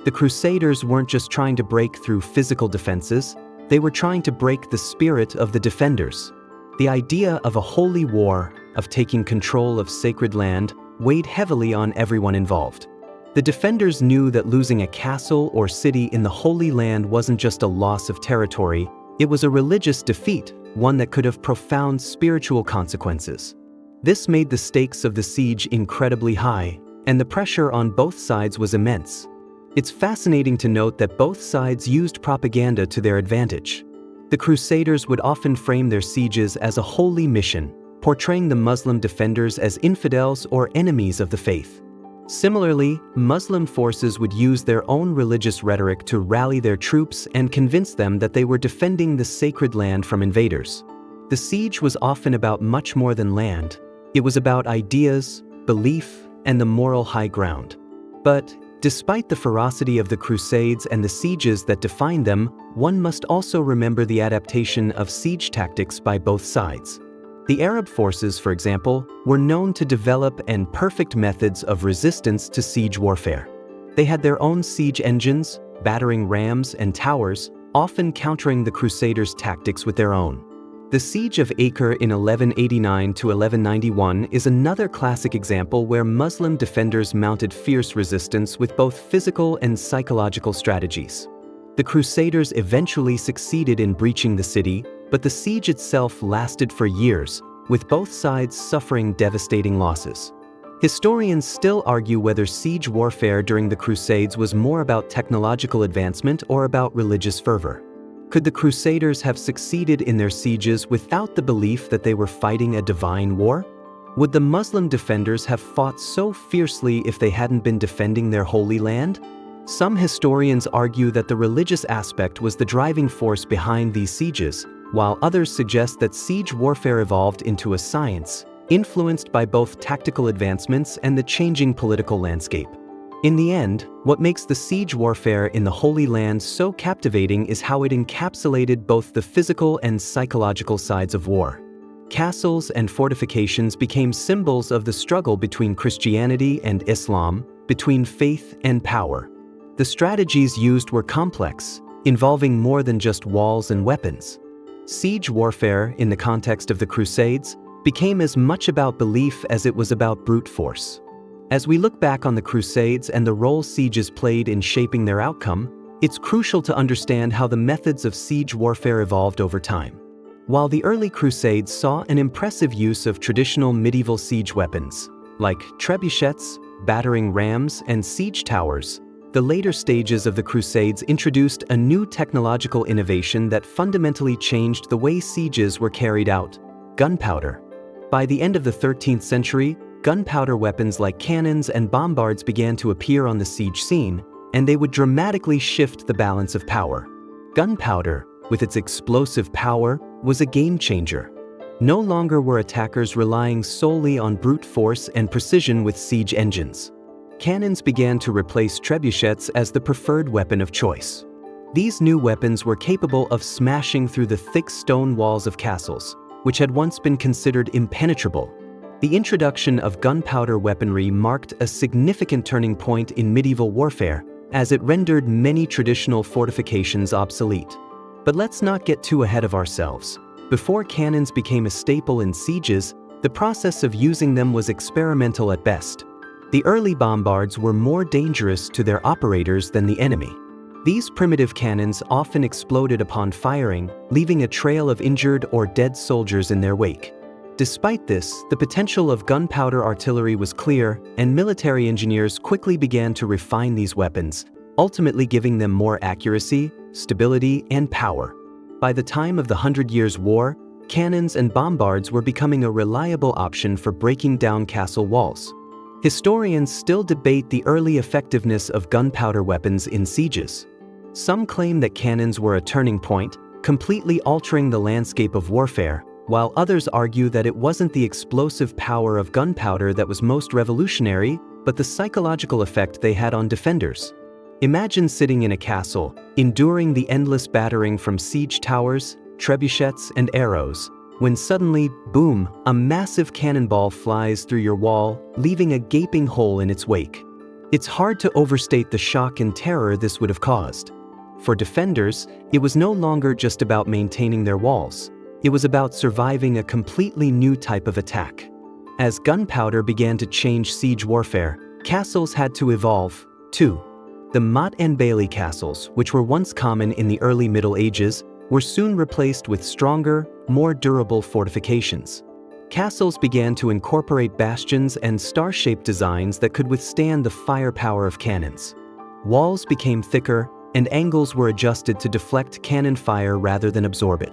The Crusaders weren't just trying to break through physical defenses, they were trying to break the spirit of the defenders. The idea of a holy war, of taking control of sacred land, weighed heavily on everyone involved. The defenders knew that losing a castle or city in the Holy Land wasn't just a loss of territory, it was a religious defeat, one that could have profound spiritual consequences. This made the stakes of the siege incredibly high, and the pressure on both sides was immense. It's fascinating to note that both sides used propaganda to their advantage. The Crusaders would often frame their sieges as a holy mission, portraying the Muslim defenders as infidels or enemies of the faith. Similarly, Muslim forces would use their own religious rhetoric to rally their troops and convince them that they were defending the sacred land from invaders. The siege was often about much more than land. It was about ideas, belief, and the moral high ground. But despite the ferocity of the Crusades and the sieges that defined them, one must also remember the adaptation of siege tactics by both sides. The Arab forces, for example, were known to develop perfect methods of resistance to siege warfare. They had their own siege engines, battering rams and towers, often countering the Crusaders' tactics with their own. The Siege of Acre in 1189 to 1191 is another classic example where Muslim defenders mounted fierce resistance with both physical and psychological strategies. The Crusaders eventually succeeded in breaching the city, but the siege itself lasted for years, with both sides suffering devastating losses. Historians still argue whether siege warfare during the Crusades was more about technological advancement or about religious fervor. Could the Crusaders have succeeded in their sieges without the belief that they were fighting a divine war? Would the Muslim defenders have fought so fiercely if they hadn't been defending their Holy Land? Some historians argue that the religious aspect was the driving force behind these sieges, while others suggest that siege warfare evolved into a science, influenced by both tactical advancements and the changing political landscape. In the end, what makes the siege warfare in the Holy Land so captivating is how it encapsulated both the physical and psychological sides of war. Castles and fortifications became symbols of the struggle between Christianity and Islam, between faith and power. The strategies used were complex, involving more than just walls and weapons. Siege warfare, in the context of the Crusades, became as much about belief as it was about brute force. As we look back on the Crusades and the role sieges played in shaping their outcome, it's crucial to understand how the methods of siege warfare evolved over time. While the early Crusades saw an impressive use of traditional medieval siege weapons, like trebuchets, battering rams, and siege towers, the later stages of the Crusades introduced a new technological innovation that fundamentally changed the way sieges were carried out: gunpowder. By the end of the 13th century, gunpowder weapons like cannons and bombards began to appear on the siege scene, and they would dramatically shift the balance of power. Gunpowder, with its explosive power, was a game changer. No longer were attackers relying solely on brute force and precision with siege engines. Cannons began to replace trebuchets as the preferred weapon of choice. These new weapons were capable of smashing through the thick stone walls of castles, which had once been considered impenetrable. The introduction of gunpowder weaponry marked a significant turning point in medieval warfare, as it rendered many traditional fortifications obsolete. But let's not get too ahead of ourselves. Before cannons became a staple in sieges, the process of using them was experimental at best. The early bombards were more dangerous to their operators than the enemy. These primitive cannons often exploded upon firing, leaving a trail of injured or dead soldiers in their wake. Despite this, the potential of gunpowder artillery was clear, and military engineers quickly began to refine these weapons, ultimately giving them more accuracy, stability, and power. By the time of the Hundred Years' War, cannons and bombards were becoming a reliable option for breaking down castle walls. Historians still debate the early effectiveness of gunpowder weapons in sieges. Some claim that cannons were a turning point, completely altering the landscape of warfare, while others argue that it wasn't the explosive power of gunpowder that was most revolutionary, but the psychological effect they had on defenders. Imagine sitting in a castle, enduring the endless battering from siege towers, trebuchets, and arrows, when suddenly, boom, a massive cannonball flies through your wall, leaving a gaping hole in its wake. It's hard to overstate the shock and terror this would have caused. For defenders, it was no longer just about maintaining their walls. It was about surviving a completely new type of attack. As gunpowder began to change siege warfare, castles had to evolve, too. The Motte and Bailey castles, which were once common in the early Middle Ages, were soon replaced with stronger, more durable fortifications. Castles began to incorporate bastions and star-shaped designs that could withstand the firepower of cannons. Walls became thicker, and angles were adjusted to deflect cannon fire rather than absorb it.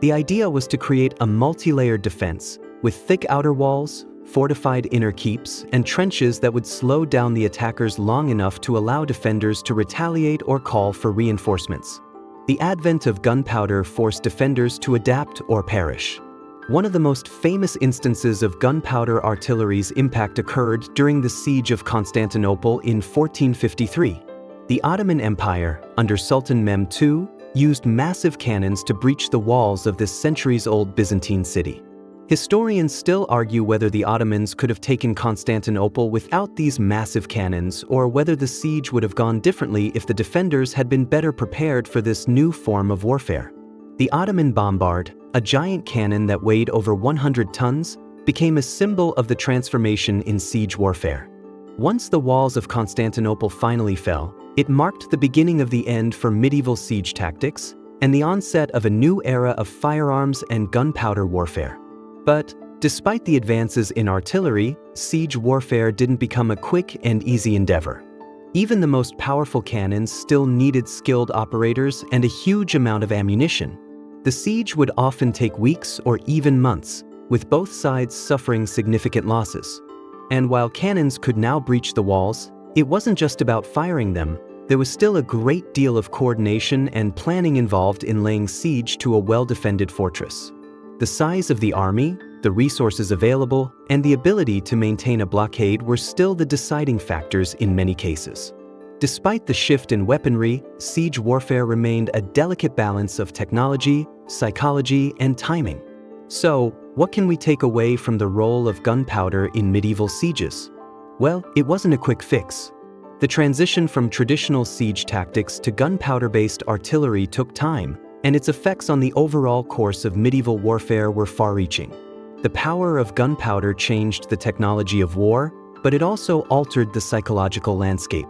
The idea was to create a multi-layered defense, with thick outer walls, fortified inner keeps, and trenches that would slow down the attackers long enough to allow defenders to retaliate or call for reinforcements. The advent of gunpowder forced defenders to adapt or perish. One of the most famous instances of gunpowder artillery's impact occurred during the Siege of Constantinople in 1453. The Ottoman Empire, under Sultan Mehmed II, used massive cannons to breach the walls of this centuries-old Byzantine city. Historians still argue whether the Ottomans could have taken Constantinople without these massive cannons, or whether the siege would have gone differently if the defenders had been better prepared for this new form of warfare. The Ottoman bombard, a giant cannon that weighed over 100 tons, became a symbol of the transformation in siege warfare. Once the walls of Constantinople finally fell, it marked the beginning of the end for medieval siege tactics and the onset of a new era of firearms and gunpowder warfare. But despite the advances in artillery, siege warfare didn't become a quick and easy endeavor. Even the most powerful cannons still needed skilled operators and a huge amount of ammunition. The siege would often take weeks or even months, with both sides suffering significant losses. And while cannons could now breach the walls, it wasn't just about firing them. There was still a great deal of coordination and planning involved in laying siege to a well-defended fortress. The size of the army, the resources available, and the ability to maintain a blockade were still the deciding factors in many cases. Despite the shift in weaponry, siege warfare remained a delicate balance of technology, psychology, and timing. So, what can we take away from the role of gunpowder in medieval sieges? Well, it wasn't a quick fix. The transition from traditional siege tactics to gunpowder-based artillery took time, and its effects on the overall course of medieval warfare were far-reaching. The power of gunpowder changed the technology of war, but it also altered the psychological landscape.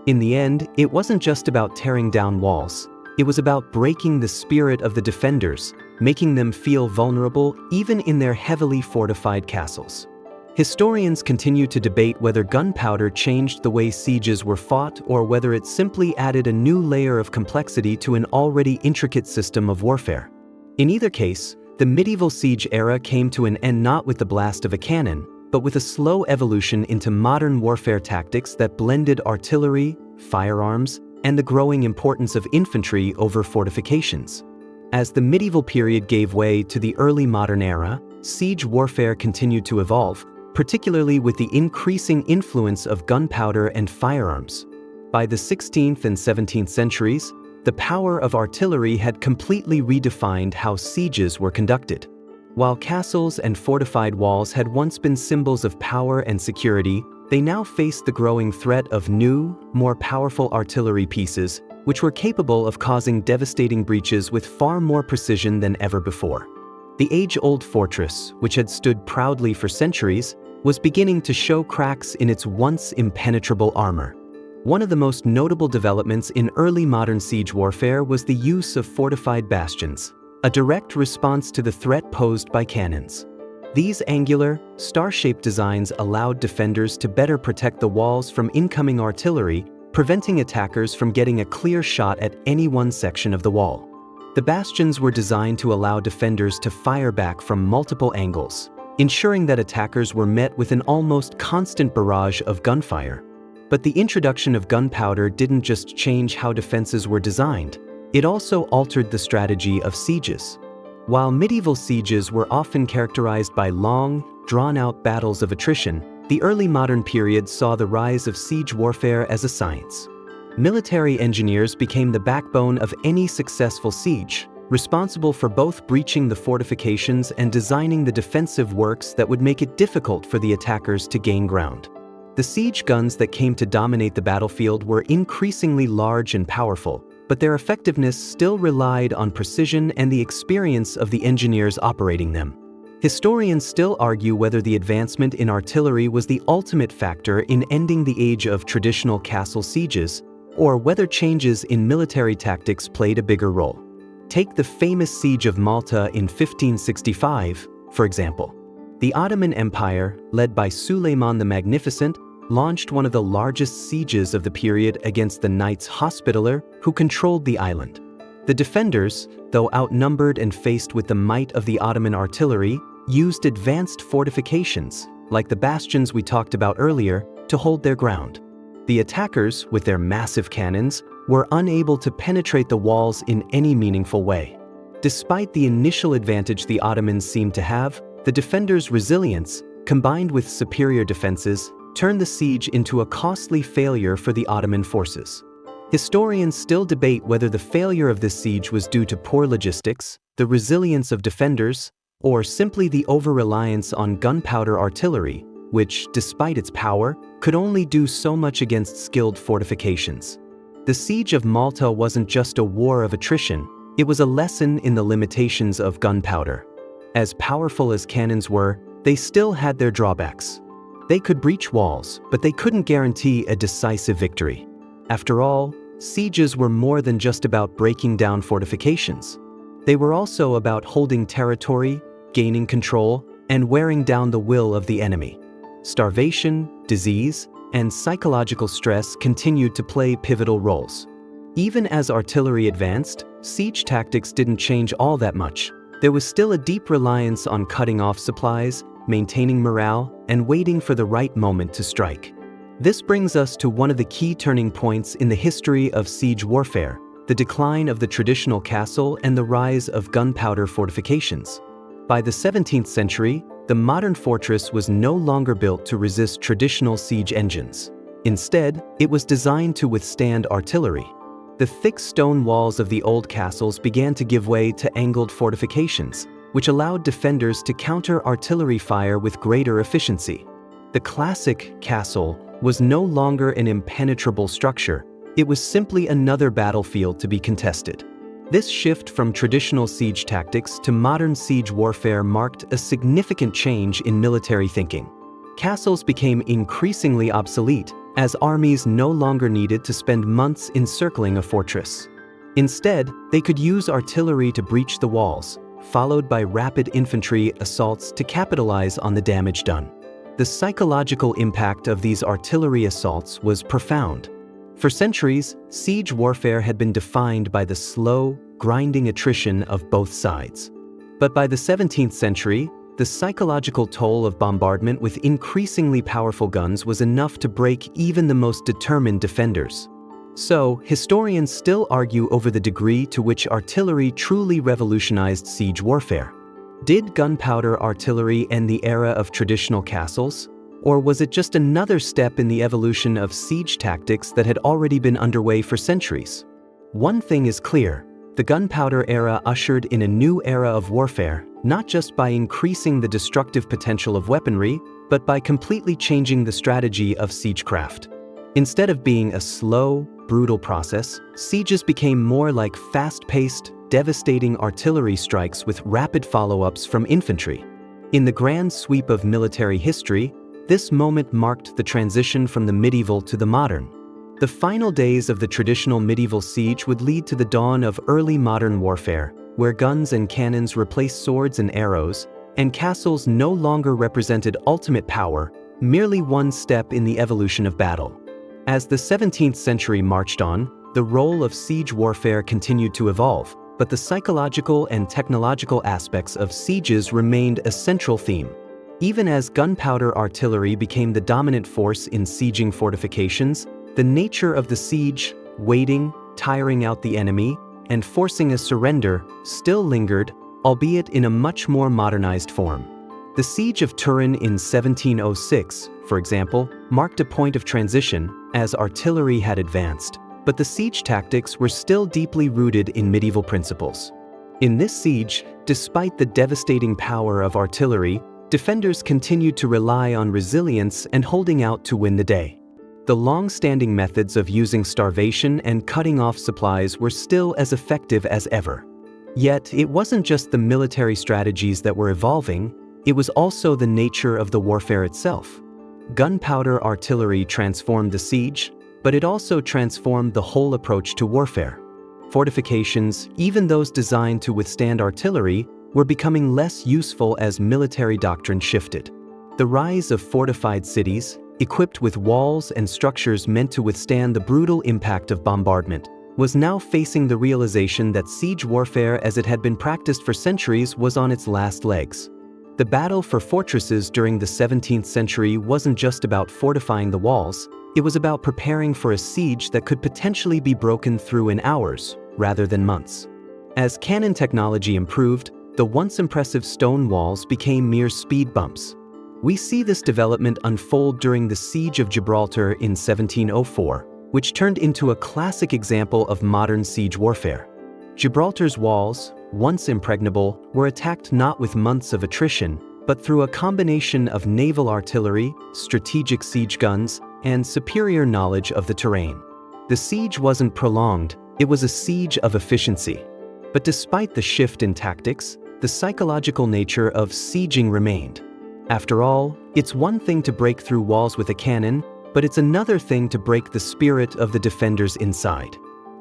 In the end, it wasn't just about tearing down walls. It was about breaking the spirit of the defenders, making them feel vulnerable even in their heavily fortified castles. Historians continue to debate whether gunpowder changed the way sieges were fought or whether it simply added a new layer of complexity to an already intricate system of warfare. In either case, the medieval siege era came to an end not with the blast of a cannon, but with a slow evolution into modern warfare tactics that blended artillery, firearms, and the growing importance of infantry over fortifications. As the medieval period gave way to the early modern era, siege warfare continued to evolve, particularly with the increasing influence of gunpowder and firearms. By the 16th and 17th centuries, the power of artillery had completely redefined how sieges were conducted. While castles and fortified walls had once been symbols of power and security, they now faced the growing threat of new, more powerful artillery pieces, which were capable of causing devastating breaches with far more precision than ever before. The age-old fortress, which had stood proudly for centuries, was beginning to show cracks in its once impenetrable armor. One of the most notable developments in early modern siege warfare was the use of fortified bastions, a direct response to the threat posed by cannons. These angular, star-shaped designs allowed defenders to better protect the walls from incoming artillery, preventing attackers from getting a clear shot at any one section of the wall. The bastions were designed to allow defenders to fire back from multiple angles, ensuring that attackers were met with an almost constant barrage of gunfire. But the introduction of gunpowder didn't just change how defenses were designed, it also altered the strategy of sieges. While medieval sieges were often characterized by long, drawn-out battles of attrition, the early modern period saw the rise of siege warfare as a science. Military engineers became the backbone of any successful siege, responsible for both breaching the fortifications and designing the defensive works that would make it difficult for the attackers to gain ground. The siege guns that came to dominate the battlefield were increasingly large and powerful, but their effectiveness still relied on precision and the experience of the engineers operating them. Historians still argue whether the advancement in artillery was the ultimate factor in ending the age of traditional castle sieges, or whether changes in military tactics played a bigger role. Take the famous Siege of Malta in 1565, for example. The Ottoman Empire, led by Suleiman the Magnificent, launched one of the largest sieges of the period against the Knights Hospitaller, who controlled the island. The defenders, though outnumbered and faced with the might of the Ottoman artillery, used advanced fortifications, like the bastions we talked about earlier, to hold their ground. The attackers, with their massive cannons, were unable to penetrate the walls in any meaningful way. Despite the initial advantage the Ottomans seemed to have, the defenders' resilience, combined with superior defenses, turned the siege into a costly failure for the Ottoman forces. Historians still debate whether the failure of this siege was due to poor logistics, the resilience of defenders, or simply the over-reliance on gunpowder artillery, which, despite its power, could only do so much against skilled fortifications. The Siege of Malta wasn't just a war of attrition, it was a lesson in the limitations of gunpowder. As powerful as cannons were, they still had their drawbacks. They could breach walls, but they couldn't guarantee a decisive victory. After all, sieges were more than just about breaking down fortifications. They were also about holding territory, gaining control, and wearing down the will of the enemy. Starvation, disease, and psychological stress continued to play pivotal roles. Even as artillery advanced, siege tactics didn't change all that much. There was still a deep reliance on cutting off supplies, maintaining morale, and waiting for the right moment to strike. This brings us to one of the key turning points in the history of siege warfare, the decline of the traditional castle and the rise of gunpowder fortifications. By the 17th century, the modern fortress was no longer built to resist traditional siege engines. Instead, it was designed to withstand artillery. The thick stone walls of the old castles began to give way to angled fortifications, which allowed defenders to counter artillery fire with greater efficiency. The classic castle was no longer an impenetrable structure, it was simply another battlefield to be contested. This shift from traditional siege tactics to modern siege warfare marked a significant change in military thinking. Castles became increasingly obsolete, as armies no longer needed to spend months encircling a fortress. Instead, they could use artillery to breach the walls, followed by rapid infantry assaults to capitalize on the damage done. The psychological impact of these artillery assaults was profound. For centuries, siege warfare had been defined by the slow, grinding attrition of both sides. But by the 17th century, the psychological toll of bombardment with increasingly powerful guns was enough to break even the most determined defenders. So, historians still argue over the degree to which artillery truly revolutionized siege warfare. Did gunpowder artillery end the era of traditional castles? Or was it just another step in the evolution of siege tactics that had already been underway for centuries? One thing is clear, the gunpowder era ushered in a new era of warfare, not just by increasing the destructive potential of weaponry, but by completely changing the strategy of siegecraft. Instead of being a slow, brutal process, sieges became more like fast-paced, devastating artillery strikes with rapid follow-ups from infantry. In the grand sweep of military history, this moment marked the transition from the medieval to the modern. The final days of the traditional medieval siege would lead to the dawn of early modern warfare, where guns and cannons replaced swords and arrows, and castles no longer represented ultimate power, merely one step in the evolution of battle. As the 17th century marched on, the role of siege warfare continued to evolve, but the psychological and technological aspects of sieges remained a central theme. Even as gunpowder artillery became the dominant force in sieging fortifications, the nature of the siege, waiting, tiring out the enemy, and forcing a surrender, still lingered, albeit in a much more modernized form. The Siege of Turin in 1706, for example, marked a point of transition as artillery had advanced, but the siege tactics were still deeply rooted in medieval principles. In this siege, despite the devastating power of artillery, defenders continued to rely on resilience and holding out to win the day. The long-standing methods of using starvation and cutting off supplies were still as effective as ever. Yet, it wasn't just the military strategies that were evolving, it was also the nature of the warfare itself. Gunpowder artillery transformed the siege, but it also transformed the whole approach to warfare. Fortifications, even those designed to withstand artillery, were becoming less useful as military doctrine shifted. The rise of fortified cities, equipped with walls and structures meant to withstand the brutal impact of bombardment, was now facing the realization that siege warfare as it had been practiced for centuries was on its last legs. The battle for fortresses during the 17th century wasn't just about fortifying the walls, it was about preparing for a siege that could potentially be broken through in hours, rather than months. As cannon technology improved, the once impressive stone walls became mere speed bumps. We see this development unfold during the Siege of Gibraltar in 1704, which turned into a classic example of modern siege warfare. Gibraltar's walls, once impregnable, were attacked not with months of attrition, but through a combination of naval artillery, strategic siege guns, and superior knowledge of the terrain. The siege wasn't prolonged, it was a siege of efficiency. But despite the shift in tactics, the psychological nature of sieging remained. After all, it's one thing to break through walls with a cannon, but it's another thing to break the spirit of the defenders inside.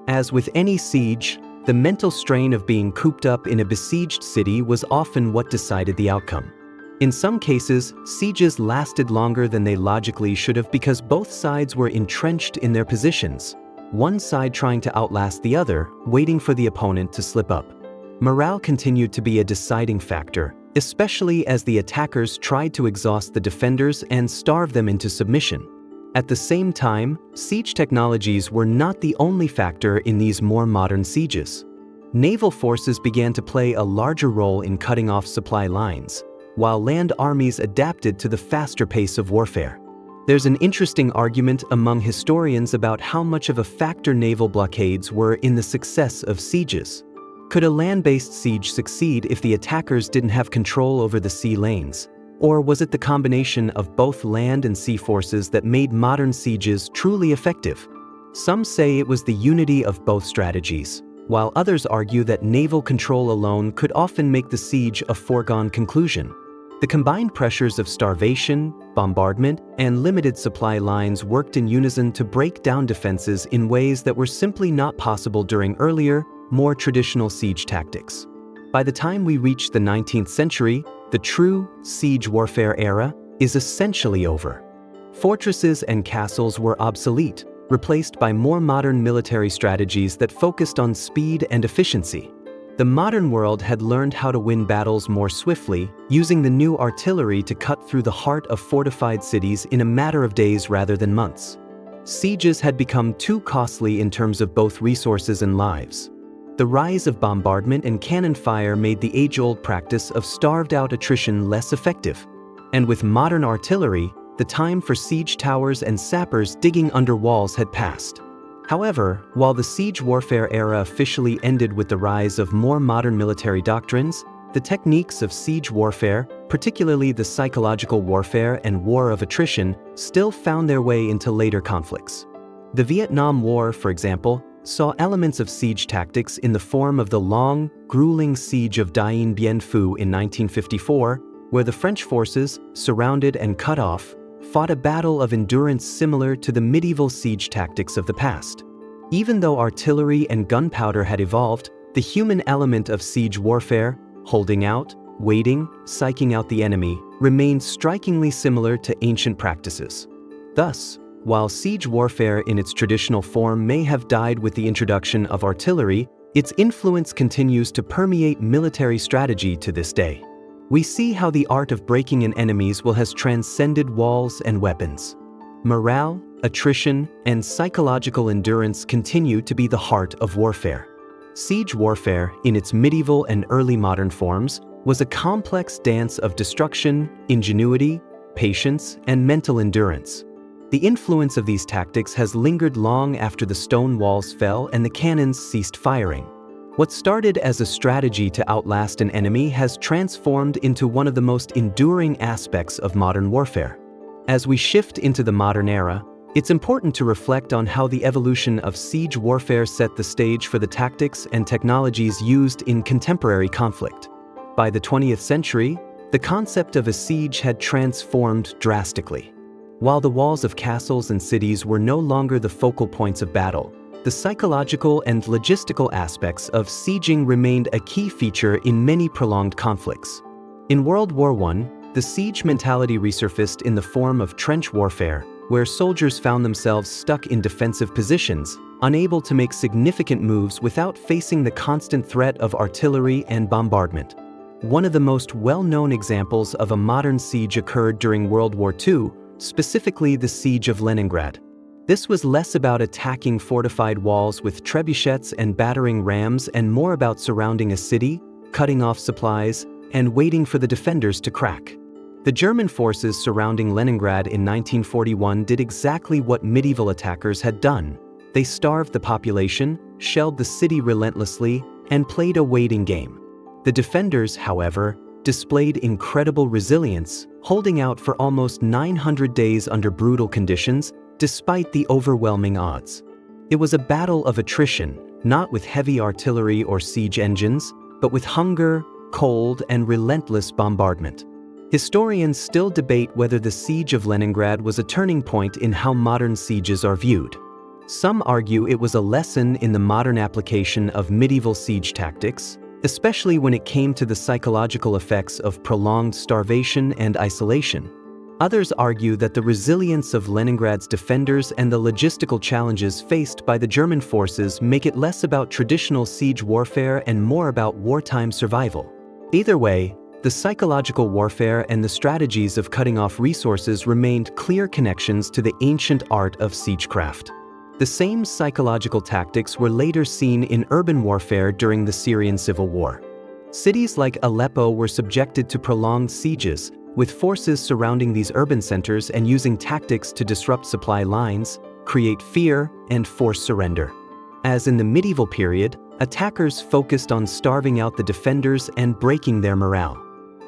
As with any siege, the mental strain of being cooped up in a besieged city was often what decided the outcome. In some cases, sieges lasted longer than they logically should have because both sides were entrenched in their positions, one side trying to outlast the other, waiting for the opponent to slip up. Morale continued to be a deciding factor, especially as the attackers tried to exhaust the defenders and starve them into submission. At the same time, siege technologies were not the only factor in these more modern sieges. Naval forces began to play a larger role in cutting off supply lines, while land armies adapted to the faster pace of warfare. There's an interesting argument among historians about how much of a factor naval blockades were in the success of sieges. Could a land-based siege succeed if the attackers didn't have control over the sea lanes? Or was it the combination of both land and sea forces that made modern sieges truly effective? Some say it was the unity of both strategies, while others argue that naval control alone could often make the siege a foregone conclusion. The combined pressures of starvation, bombardment, and limited supply lines worked in unison to break down defenses in ways that were simply not possible during earlier, more traditional siege tactics. By the time we reach the 19th century, the true siege warfare era is essentially over. Fortresses and castles were obsolete, replaced by more modern military strategies that focused on speed and efficiency. The modern world had learned how to win battles more swiftly, using the new artillery to cut through the heart of fortified cities in a matter of days rather than months. Sieges had become too costly in terms of both resources and lives. The rise of bombardment and cannon fire made the age-old practice of starved-out attrition less effective. And with modern artillery, the time for siege towers and sappers digging under walls had passed. However, while the siege warfare era officially ended with the rise of more modern military doctrines, the techniques of siege warfare, particularly the psychological warfare and war of attrition, still found their way into later conflicts. The Vietnam War, for example, saw elements of siege tactics in the form of the long, grueling siege of Dien Bien Phu in 1954, where the French forces, surrounded and cut off, fought a battle of endurance similar to the medieval siege tactics of the past. Even though artillery and gunpowder had evolved, the human element of siege warfare, holding out, waiting, psyching out the enemy, remained strikingly similar to ancient practices. Thus, while siege warfare in its traditional form may have died with the introduction of artillery, its influence continues to permeate military strategy to this day. We see how the art of breaking an enemy's will has transcended walls and weapons. Morale, attrition, and psychological endurance continue to be the heart of warfare. Siege warfare, in its medieval and early modern forms, was a complex dance of destruction, ingenuity, patience, and mental endurance. The influence of these tactics has lingered long after the stone walls fell and the cannons ceased firing. What started as a strategy to outlast an enemy has transformed into one of the most enduring aspects of modern warfare. As we shift into the modern era, it's important to reflect on how the evolution of siege warfare set the stage for the tactics and technologies used in contemporary conflict. By the 20th century, the concept of a siege had transformed drastically. While the walls of castles and cities were no longer the focal points of battle, the psychological and logistical aspects of sieging remained a key feature in many prolonged conflicts. In World War I, the siege mentality resurfaced in the form of trench warfare, where soldiers found themselves stuck in defensive positions, unable to make significant moves without facing the constant threat of artillery and bombardment. One of the most well-known examples of a modern siege occurred during World War II, specifically the Siege of Leningrad. This was less about attacking fortified walls with trebuchets and battering rams and more about surrounding a city, cutting off supplies, and waiting for the defenders to crack. The German forces surrounding Leningrad in 1941 did exactly what medieval attackers had done. They starved the population, shelled the city relentlessly, and played a waiting game. The defenders, however, displayed incredible resilience, holding out for almost 900 days under brutal conditions, despite the overwhelming odds. It was a battle of attrition, not with heavy artillery or siege engines, but with hunger, cold, and relentless bombardment. Historians still debate whether the Siege of Leningrad was a turning point in how modern sieges are viewed. Some argue it was a lesson in the modern application of medieval siege tactics, especially when it came to the psychological effects of prolonged starvation and isolation. Others argue that the resilience of Leningrad's defenders and the logistical challenges faced by the German forces make it less about traditional siege warfare and more about wartime survival. Either way, the psychological warfare and the strategies of cutting off resources remained clear connections to the ancient art of siegecraft. The same psychological tactics were later seen in urban warfare during the Syrian civil war. Cities like Aleppo were subjected to prolonged sieges, with forces surrounding these urban centers and using tactics to disrupt supply lines, create fear, and force surrender. As in the medieval period, attackers focused on starving out the defenders and breaking their morale.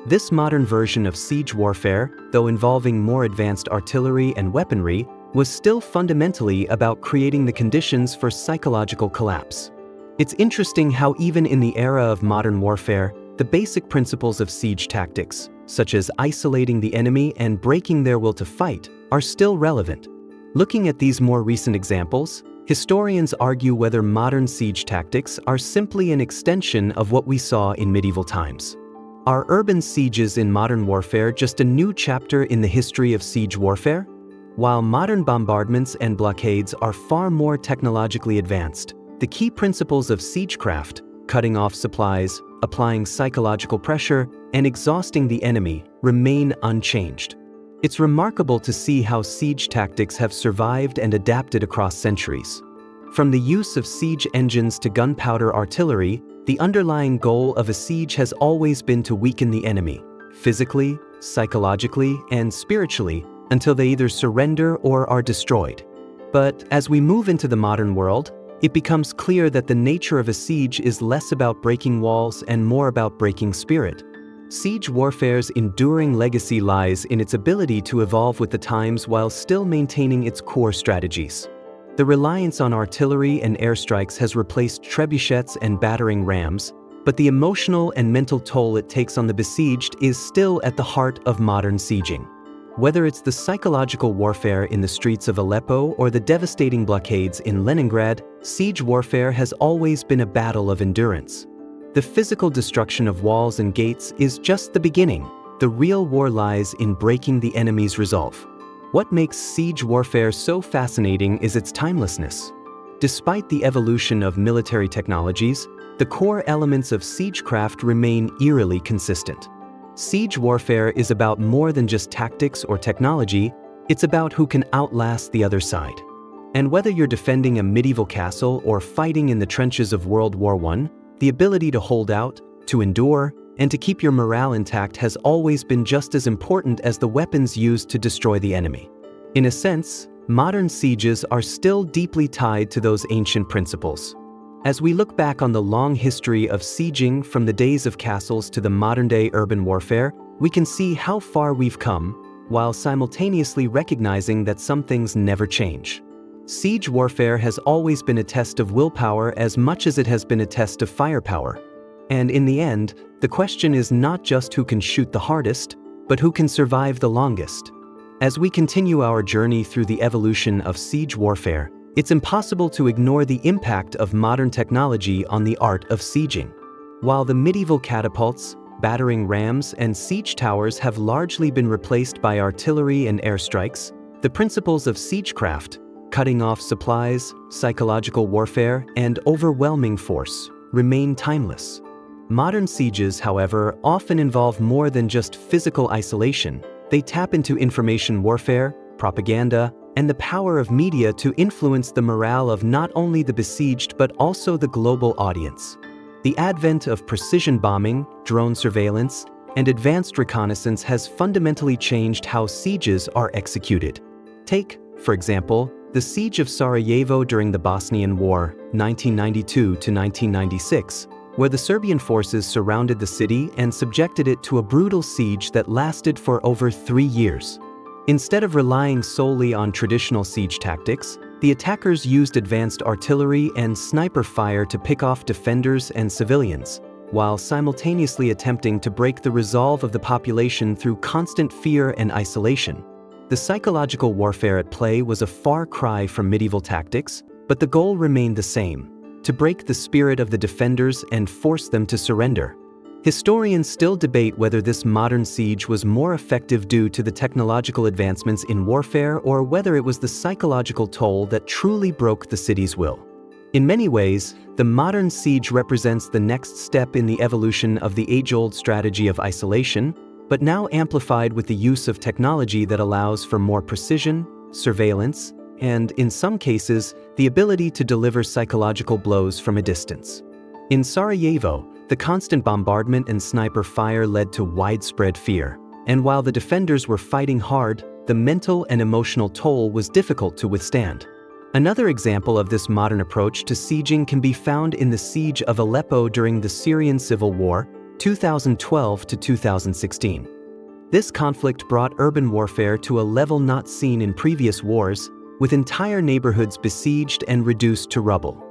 This modern version of siege warfare, though involving more advanced artillery and weaponry, was still fundamentally about creating the conditions for psychological collapse. It's interesting how even in the era of modern warfare, the basic principles of siege tactics, such as isolating the enemy and breaking their will to fight, are still relevant. Looking at these more recent examples, historians argue whether modern siege tactics are simply an extension of what we saw in medieval times. Are urban sieges in modern warfare just a new chapter in the history of siege warfare? While modern bombardments and blockades are far more technologically advanced, the key principles of siegecraft, cutting off supplies, applying psychological pressure, and exhausting the enemy, remain unchanged. It's remarkable to see how siege tactics have survived and adapted across centuries. From the use of siege engines to gunpowder artillery, the underlying goal of a siege has always been to weaken the enemy, physically, psychologically, and spiritually, until they either surrender or are destroyed. But as we move into the modern world, it becomes clear that the nature of a siege is less about breaking walls and more about breaking spirit. Siege warfare's enduring legacy lies in its ability to evolve with the times while still maintaining its core strategies. The reliance on artillery and airstrikes has replaced trebuchets and battering rams, but the emotional and mental toll it takes on the besieged is still at the heart of modern sieging. Whether it's the psychological warfare in the streets of Aleppo or the devastating blockades in Leningrad, siege warfare has always been a battle of endurance. The physical destruction of walls and gates is just the beginning. The real war lies in breaking the enemy's resolve. What makes siege warfare so fascinating is its timelessness. Despite the evolution of military technologies, the core elements of siegecraft remain eerily consistent. Siege warfare is about more than just tactics or technology, it's about who can outlast the other side. And whether you're defending a medieval castle or fighting in the trenches of World War I, the ability to hold out, to endure, and to keep your morale intact has always been just as important as the weapons used to destroy the enemy. In a sense, modern sieges are still deeply tied to those ancient principles. As we look back on the long history of sieging from the days of castles to the modern-day urban warfare, we can see how far we've come, while simultaneously recognizing that some things never change. Siege warfare has always been a test of willpower as much as it has been a test of firepower. And in the end, the question is not just who can shoot the hardest, but who can survive the longest. As we continue our journey through the evolution of siege warfare, it's impossible to ignore the impact of modern technology on the art of sieging. While the medieval catapults, battering rams, and siege towers have largely been replaced by artillery and airstrikes, the principles of siegecraft, cutting off supplies, psychological warfare, and overwhelming force, remain timeless. Modern sieges, however, often involve more than just physical isolation. They tap into information warfare, propaganda, and the power of media to influence the morale of not only the besieged but also the global audience. The advent of precision bombing, drone surveillance, and advanced reconnaissance has fundamentally changed how sieges are executed. Take, for example, the siege of Sarajevo during the Bosnian War, 1992 to 1996, where the Serbian forces surrounded the city and subjected it to a brutal siege that lasted for over 3 years. Instead of relying solely on traditional siege tactics, the attackers used advanced artillery and sniper fire to pick off defenders and civilians, while simultaneously attempting to break the resolve of the population through constant fear and isolation. The psychological warfare at play was a far cry from medieval tactics, but the goal remained the same: to break the spirit of the defenders and force them to surrender. Historians still debate whether this modern siege was more effective due to the technological advancements in warfare or whether it was the psychological toll that truly broke the city's will. In many ways, the modern siege represents the next step in the evolution of the age-old strategy of isolation, but now amplified with the use of technology that allows for more precision, surveillance, and, in some cases, the ability to deliver psychological blows from a distance. In Sarajevo, the constant bombardment and sniper fire led to widespread fear, and while the defenders were fighting hard, the mental and emotional toll was difficult to withstand. Another example of this modern approach to sieging can be found in the siege of Aleppo during the Syrian Civil War, 2012 to 2016. This conflict brought urban warfare to a level not seen in previous wars, with entire neighborhoods besieged and reduced to rubble.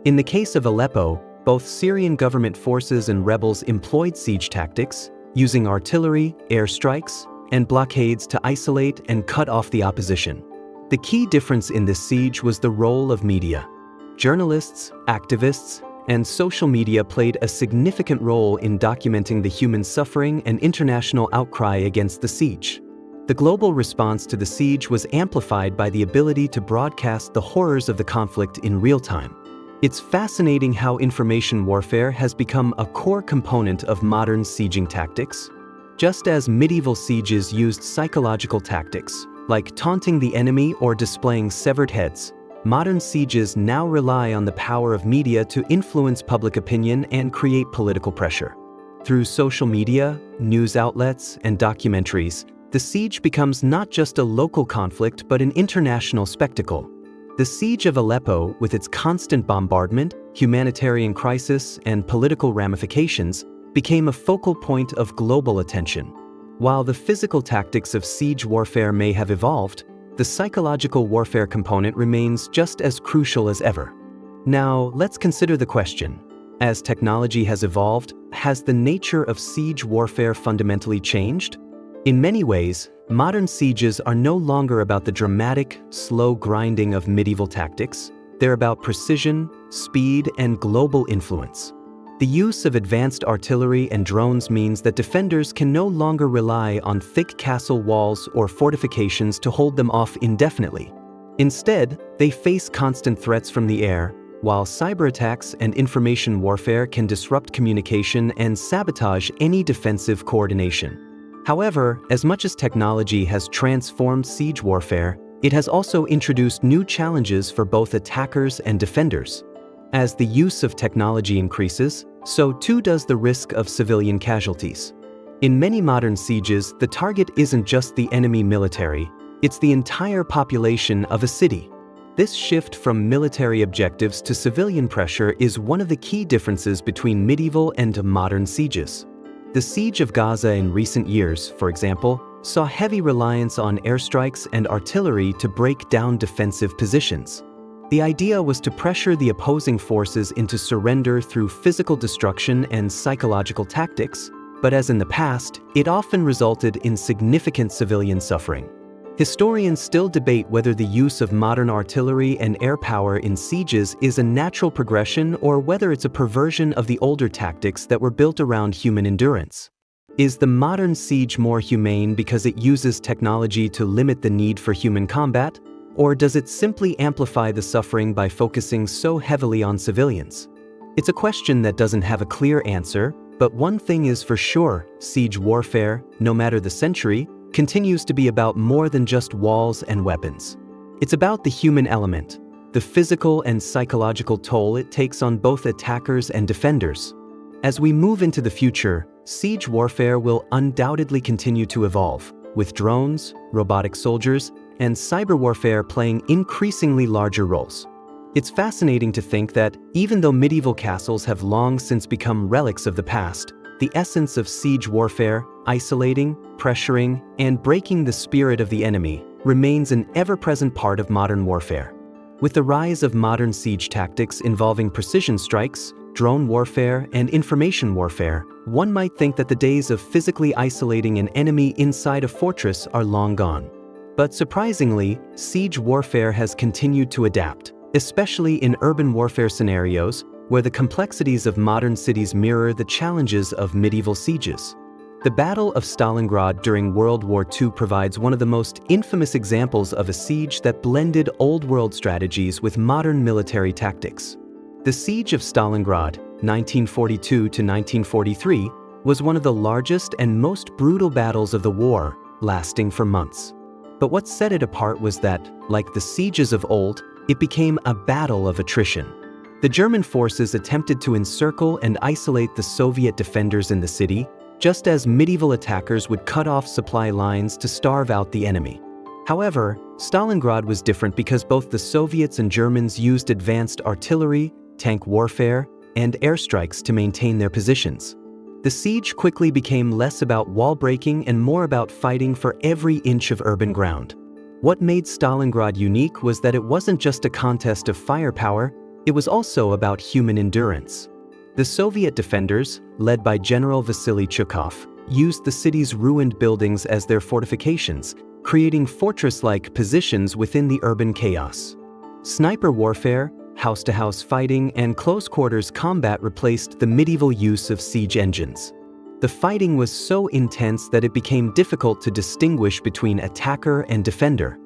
In the case of Aleppo, both Syrian government forces and rebels employed siege tactics, using artillery, airstrikes, and blockades to isolate and cut off the opposition. The key difference in this siege was the role of media. Journalists, activists, and social media played a significant role in documenting the human suffering and international outcry against the siege. The global response to the siege was amplified by the ability to broadcast the horrors of the conflict in real time. It's fascinating how information warfare has become a core component of modern sieging tactics. Just as medieval sieges used psychological tactics, like taunting the enemy or displaying severed heads, modern sieges now rely on the power of media to influence public opinion and create political pressure. Through social media, news outlets, and documentaries, the siege becomes not just a local conflict but an international spectacle. The siege of Aleppo, with its constant bombardment, humanitarian crisis, and political ramifications, became a focal point of global attention. While the physical tactics of siege warfare may have evolved, the psychological warfare component remains just as crucial as ever. Now, let's consider the question: as technology has evolved, has the nature of siege warfare fundamentally changed? In many ways, modern sieges are no longer about the dramatic, slow grinding of medieval tactics. They're about precision, speed, and global influence. The use of advanced artillery and drones means that defenders can no longer rely on thick castle walls or fortifications to hold them off indefinitely. Instead, they face constant threats from the air, while cyber attacks and information warfare can disrupt communication and sabotage any defensive coordination. However, as much as technology has transformed siege warfare, it has also introduced new challenges for both attackers and defenders. As the use of technology increases, so too does the risk of civilian casualties. In many modern sieges, the target isn't just the enemy military, it's the entire population of a city. This shift from military objectives to civilian pressure is one of the key differences between medieval and modern sieges. The Siege of Gaza in recent years, for example, saw heavy reliance on airstrikes and artillery to break down defensive positions. The idea was to pressure the opposing forces into surrender through physical destruction and psychological tactics, but as in the past, it often resulted in significant civilian suffering. Historians still debate whether the use of modern artillery and air power in sieges is a natural progression or whether it's a perversion of the older tactics that were built around human endurance. Is the modern siege more humane because it uses technology to limit the need for human combat, or does it simply amplify the suffering by focusing so heavily on civilians? It's a question that doesn't have a clear answer, but one thing is for sure: siege warfare, no matter the century, continues to be about more than just walls and weapons. It's about the human element, the physical and psychological toll it takes on both attackers and defenders. As we move into the future, siege warfare will undoubtedly continue to evolve, with drones, robotic soldiers, and cyber warfare playing increasingly larger roles. It's fascinating to think that, even though medieval castles have long since become relics of the past, the essence of siege warfare, isolating, pressuring, and breaking the spirit of the enemy, remains an ever-present part of modern warfare. With the rise of modern siege tactics involving precision strikes, drone warfare, and information warfare, one might think that the days of physically isolating an enemy inside a fortress are long gone. But surprisingly, siege warfare has continued to adapt, especially in urban warfare scenarios, where the complexities of modern cities mirror the challenges of medieval sieges. The Battle of Stalingrad during World War II provides one of the most infamous examples of a siege that blended old-world strategies with modern military tactics. The Siege of Stalingrad, 1942 to 1943, was one of the largest and most brutal battles of the war, lasting for months. But what set it apart was that, like the sieges of old, it became a battle of attrition. The German forces attempted to encircle and isolate the Soviet defenders in the city, just as medieval attackers would cut off supply lines to starve out the enemy. However, Stalingrad was different because both the Soviets and Germans used advanced artillery, tank warfare, and airstrikes to maintain their positions. The siege quickly became less about wall breaking and more about fighting for every inch of urban ground. What made Stalingrad unique was that it wasn't just a contest of firepower, it was also about human endurance. The Soviet defenders, led by General Vasily Chukov, used the city's ruined buildings as their fortifications, creating fortress-like positions within the urban chaos. Sniper warfare, house-to-house fighting, and close-quarters combat replaced the medieval use of siege engines. The fighting was so intense that it became difficult to distinguish between attacker and defender.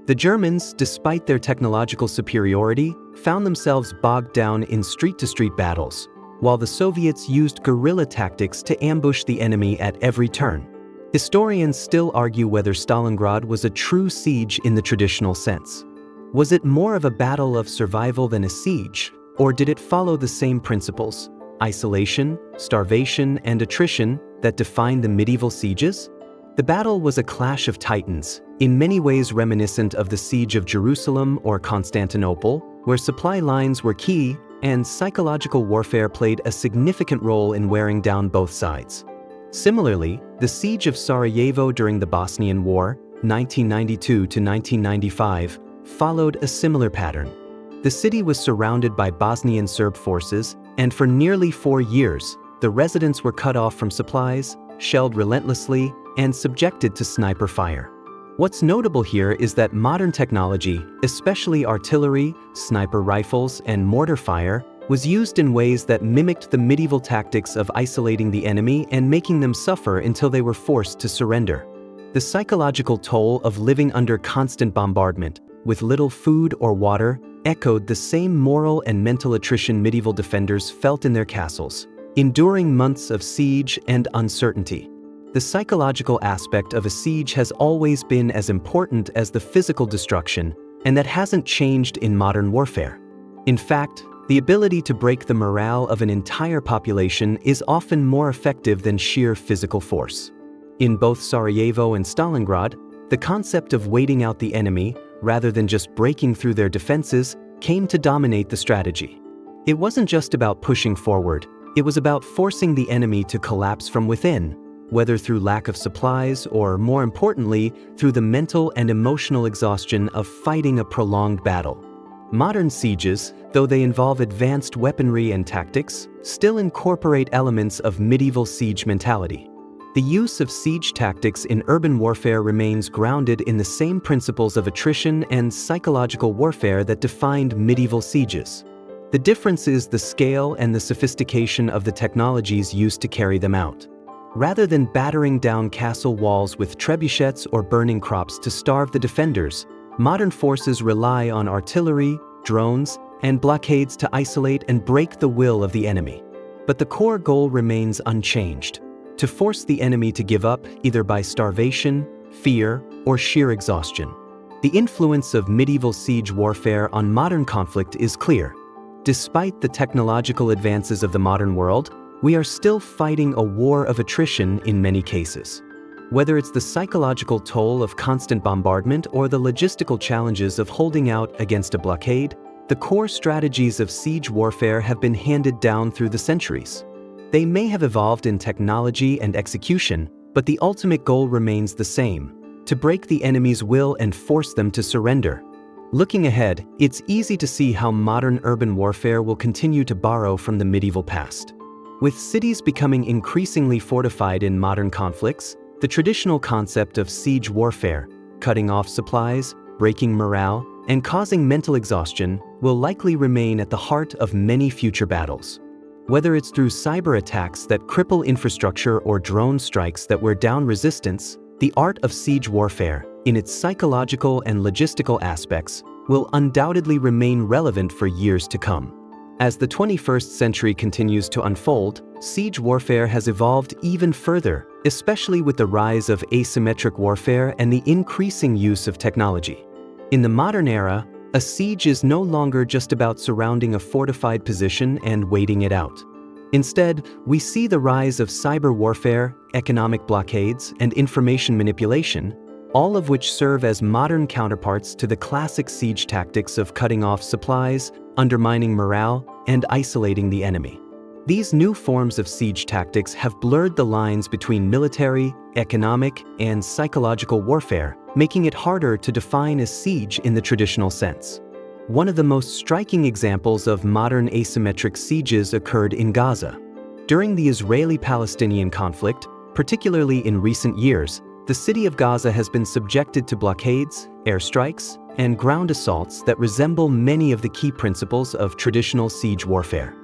The Germans, despite their technological superiority, found themselves bogged down in street-to-street battles, while the Soviets used guerrilla tactics to ambush the enemy at every turn. Historians still argue whether Stalingrad was a true siege in the traditional sense. Was it more of a battle of survival than a siege, or did it follow the same principles, isolation, starvation, and attrition, that defined the medieval sieges? The battle was a clash of titans, in many ways reminiscent of the Siege of Jerusalem or Constantinople, where supply lines were key and psychological warfare played a significant role in wearing down both sides. Similarly, the Siege of Sarajevo during the Bosnian War, 1992 to 1995, followed a similar pattern. The city was surrounded by Bosnian Serb forces, and for nearly 4 years, the residents were cut off from supplies, shelled relentlessly, and subjected to sniper fire. What's notable here is that modern technology, especially artillery, sniper rifles, and mortar fire, was used in ways that mimicked the medieval tactics of isolating the enemy and making them suffer until they were forced to surrender. The psychological toll of living under constant bombardment, with little food or water, echoed the same moral and mental attrition medieval defenders felt in their castles, enduring months of siege and uncertainty. The psychological aspect of a siege has always been as important as the physical destruction, and that hasn't changed in modern warfare. In fact, the ability to break the morale of an entire population is often more effective than sheer physical force. In both Sarajevo and Stalingrad, the concept of waiting out the enemy, rather than just breaking through their defenses, came to dominate the strategy. It wasn't just about pushing forward, it was about forcing the enemy to collapse from within, whether through lack of supplies or, more importantly, through the mental and emotional exhaustion of fighting a prolonged battle. Modern sieges, though they involve advanced weaponry and tactics, still incorporate elements of medieval siege mentality. The use of siege tactics in urban warfare remains grounded in the same principles of attrition and psychological warfare that defined medieval sieges. The difference is the scale and the sophistication of the technologies used to carry them out. Rather than battering down castle walls with trebuchets or burning crops to starve the defenders, modern forces rely on artillery, drones, and blockades to isolate and break the will of the enemy. But the core goal remains unchanged: to force the enemy to give up either by starvation, fear, or sheer exhaustion. The influence of medieval siege warfare on modern conflict is clear. Despite the technological advances of the modern world, we are still fighting a war of attrition in many cases. Whether it's the psychological toll of constant bombardment or the logistical challenges of holding out against a blockade, the core strategies of siege warfare have been handed down through the centuries. They may have evolved in technology and execution, but the ultimate goal remains the same: to break the enemy's will and force them to surrender. Looking ahead, it's easy to see how modern urban warfare will continue to borrow from the medieval past. With cities becoming increasingly fortified in modern conflicts, the traditional concept of siege warfare, cutting off supplies, breaking morale, and causing mental exhaustion, will likely remain at the heart of many future battles. Whether it's through cyber attacks that cripple infrastructure or drone strikes that wear down resistance, the art of siege warfare, in its psychological and logistical aspects, will undoubtedly remain relevant for years to come. As the 21st century continues to unfold, siege warfare has evolved even further, especially with the rise of asymmetric warfare and the increasing use of technology. In the modern era, a siege is no longer just about surrounding a fortified position and waiting it out. Instead, we see the rise of cyber warfare, economic blockades, and information manipulation, all of which serve as modern counterparts to the classic siege tactics of cutting off supplies, undermining morale, and isolating the enemy. These new forms of siege tactics have blurred the lines between military, economic, and psychological warfare, making it harder to define a siege in the traditional sense. One of the most striking examples of modern asymmetric sieges occurred in Gaza. During the Israeli-Palestinian conflict, particularly in recent years, the city of Gaza has been subjected to blockades, airstrikes, and ground assaults that resemble many of the key principles of traditional siege warfare.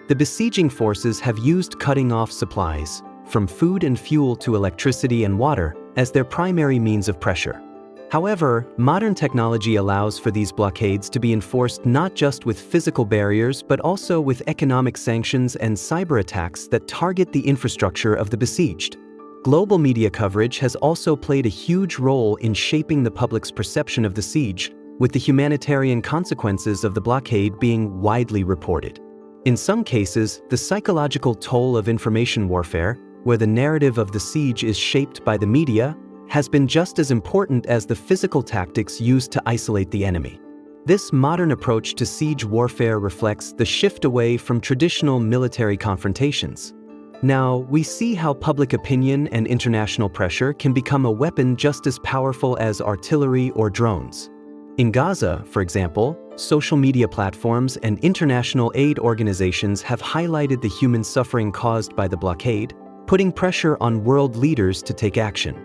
The besieging forces have used cutting off supplies, from food and fuel to electricity and water, as their primary means of pressure. However, modern technology allows for these blockades to be enforced not just with physical barriers but also with economic sanctions and cyber attacks that target the infrastructure of the besieged. Global media coverage has also played a huge role in shaping the public's perception of the siege, with the humanitarian consequences of the blockade being widely reported. In some cases, the psychological toll of information warfare, where the narrative of the siege is shaped by the media, has been just as important as the physical tactics used to isolate the enemy. This modern approach to siege warfare reflects the shift away from traditional military confrontations. Now, we see how public opinion and international pressure can become a weapon just as powerful as artillery or drones. In Gaza, for example, social media platforms and international aid organizations have highlighted the human suffering caused by the blockade, putting pressure on world leaders to take action.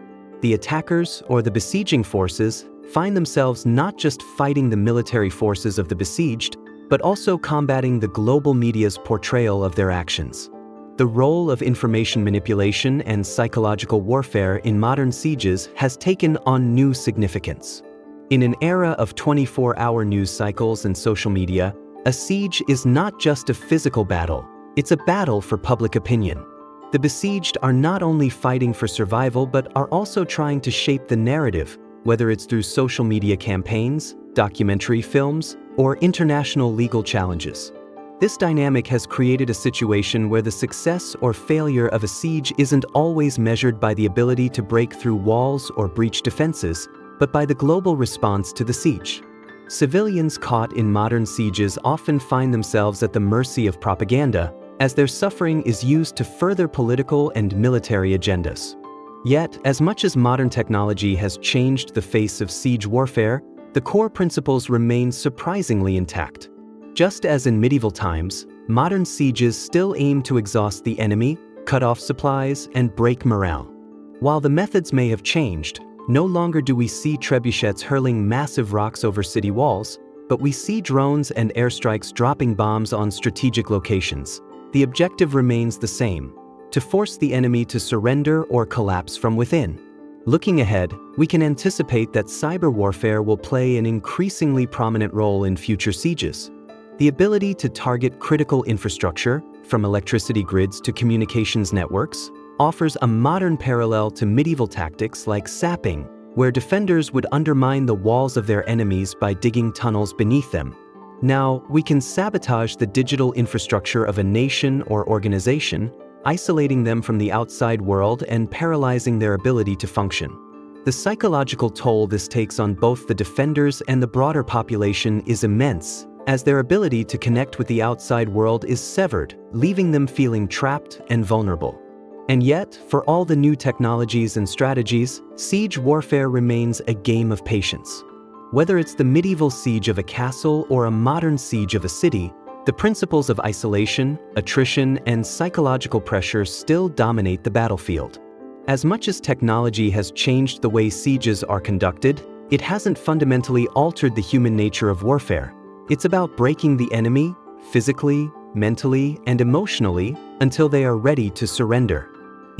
the attackers or the besieging forces find themselves not just fighting the military forces of the besieged, but also combating the global media's portrayal of their actions. The role of information manipulation and psychological warfare in modern sieges has taken on new significance. In an era of 24-hour news cycles and social media, a siege is not just a physical battle, it's a battle for public opinion. The besieged are not only fighting for survival but are also trying to shape the narrative, whether it's through social media campaigns, documentary films, or international legal challenges. This dynamic has created a situation where the success or failure of a siege isn't always measured by the ability to break through walls or breach defenses, but by the global response to the siege. Civilians caught in modern sieges often find themselves at the mercy of propaganda, as their suffering is used to further political and military agendas. Yet, as much as modern technology has changed the face of siege warfare, the core principles remain surprisingly intact. Just as in medieval times, modern sieges still aim to exhaust the enemy, cut off supplies, and break morale. While the methods may have changed, no longer do we see trebuchets hurling massive rocks over city walls, but we see drones and airstrikes dropping bombs on strategic locations. The objective remains the same: to force the enemy to surrender or collapse from within. Looking ahead, we can anticipate that cyber warfare will play an increasingly prominent role in future sieges. The ability to target critical infrastructure, from electricity grids to communications networks, offers a modern parallel to medieval tactics like sapping, where defenders would undermine the walls of their enemies by digging tunnels beneath them. Now, we can sabotage the digital infrastructure of a nation or organization, isolating them from the outside world and paralyzing their ability to function. The psychological toll this takes on both the defenders and the broader population is immense, as their ability to connect with the outside world is severed, leaving them feeling trapped and vulnerable. And yet, for all the new technologies and strategies, siege warfare remains a game of patience. Whether it's the medieval siege of a castle or a modern siege of a city, the principles of isolation, attrition, and psychological pressure still dominate the battlefield. As much as technology has changed the way sieges are conducted, it hasn't fundamentally altered the human nature of warfare. It's about breaking the enemy, physically, mentally, and emotionally, until they are ready to surrender.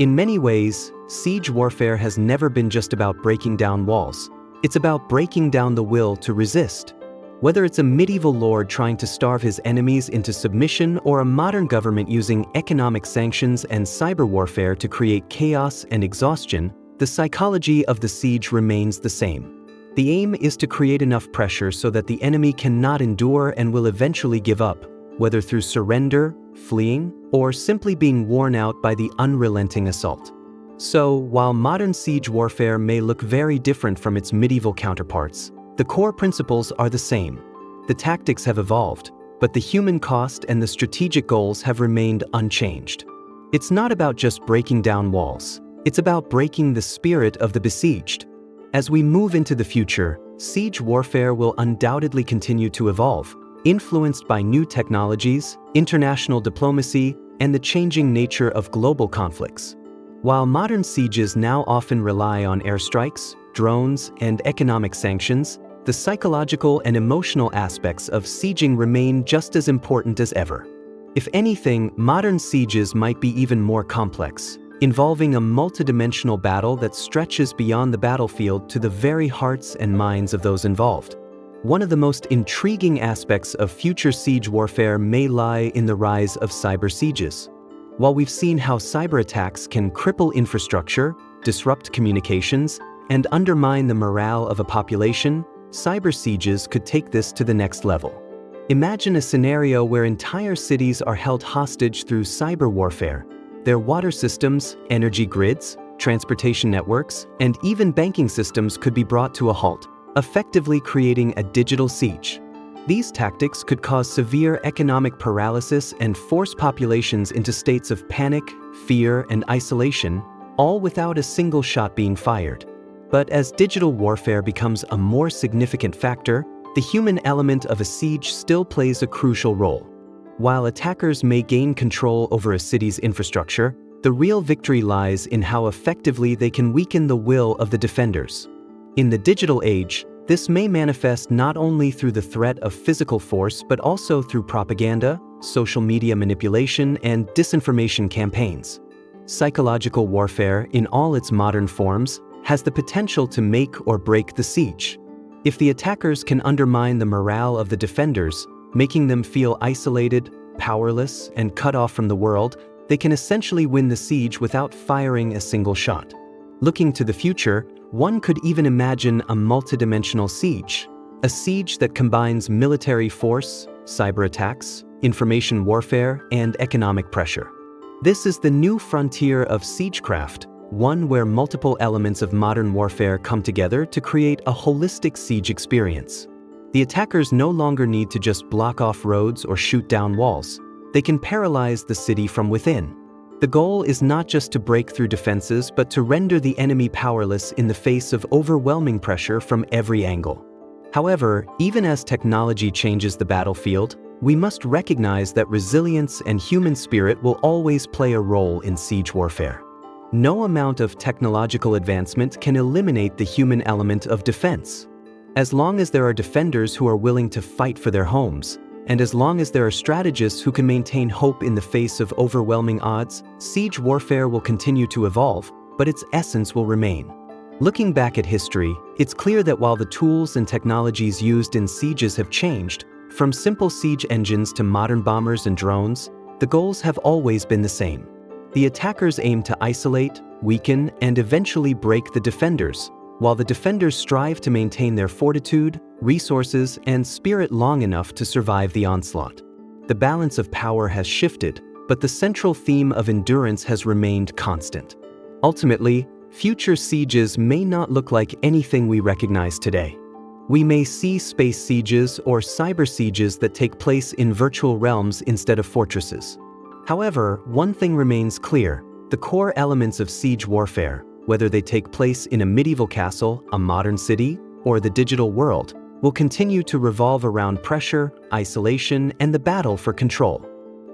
In many ways, siege warfare has never been just about breaking down walls. It's about breaking down the will to resist. Whether it's a medieval lord trying to starve his enemies into submission or a modern government using economic sanctions and cyber warfare to create chaos and exhaustion, the psychology of the siege remains the same. The aim is to create enough pressure so that the enemy cannot endure and will eventually give up, whether through surrender, fleeing, or simply being worn out by the unrelenting assault. So, while modern siege warfare may look very different from its medieval counterparts, the core principles are the same. The tactics have evolved, but the human cost and the strategic goals have remained unchanged. It's not about just breaking down walls. It's about breaking the spirit of the besieged. As we move into the future, siege warfare will undoubtedly continue to evolve, influenced by new technologies, international diplomacy, and the changing nature of global conflicts. While modern sieges now often rely on airstrikes, drones, and economic sanctions, the psychological and emotional aspects of sieging remain just as important as ever. If anything, modern sieges might be even more complex, involving a multidimensional battle that stretches beyond the battlefield to the very hearts and minds of those involved. One of the most intriguing aspects of future siege warfare may lie in the rise of cyber sieges. While we've seen how cyber attacks can cripple infrastructure, disrupt communications, and undermine the morale of a population, cyber sieges could take this to the next level. Imagine a scenario where entire cities are held hostage through cyber warfare. Their water systems, energy grids, transportation networks, and even banking systems could be brought to a halt, effectively creating a digital siege. These tactics could cause severe economic paralysis and force populations into states of panic, fear, and isolation, all without a single shot being fired. But as digital warfare becomes a more significant factor, the human element of a siege still plays a crucial role. While attackers may gain control over a city's infrastructure, The real victory lies in how effectively they can weaken the will of the defenders. In the digital age, this may manifest not only through the threat of physical force but also through propaganda, social media manipulation, and disinformation campaigns. Psychological warfare, in all its modern forms, has the potential to make or break the siege. If the attackers can undermine the morale of the defenders, making them feel isolated, powerless, and cut off from the world, they can essentially win the siege without firing a single shot. Looking to the future, one could even imagine a multidimensional siege, a siege that combines military force, cyber attacks, information warfare, and economic pressure. This is the new frontier of siegecraft, one where multiple elements of modern warfare come together to create a holistic siege experience. The attackers no longer need to just block off roads or shoot down walls. They can paralyze the city from within. The goal is not just to break through defenses, but to render the enemy powerless in the face of overwhelming pressure from every angle. However, even as technology changes the battlefield, we must recognize that resilience and human spirit will always play a role in siege warfare. No amount of technological advancement can eliminate the human element of defense. As long as there are defenders who are willing to fight for their homes, and as long as there are strategists who can maintain hope in the face of overwhelming odds, siege warfare will continue to evolve, but its essence will remain. Looking back at history, it's clear that while the tools and technologies used in sieges have changed, from simple siege engines to modern bombers and drones, the goals have always been the same. The attackers aim to isolate, weaken, and eventually break the defenders, while the defenders strive to maintain their fortitude, resources, and spirit long enough to survive the onslaught. The balance of power has shifted, but the central theme of endurance has remained constant. Ultimately, future sieges may not look like anything we recognize today. We may see space sieges or cyber sieges that take place in virtual realms instead of fortresses. However, one thing remains clear: the core elements of siege warfare, whether they take place in a medieval castle, a modern city, or the digital world, will continue to revolve around pressure, isolation, and the battle for control.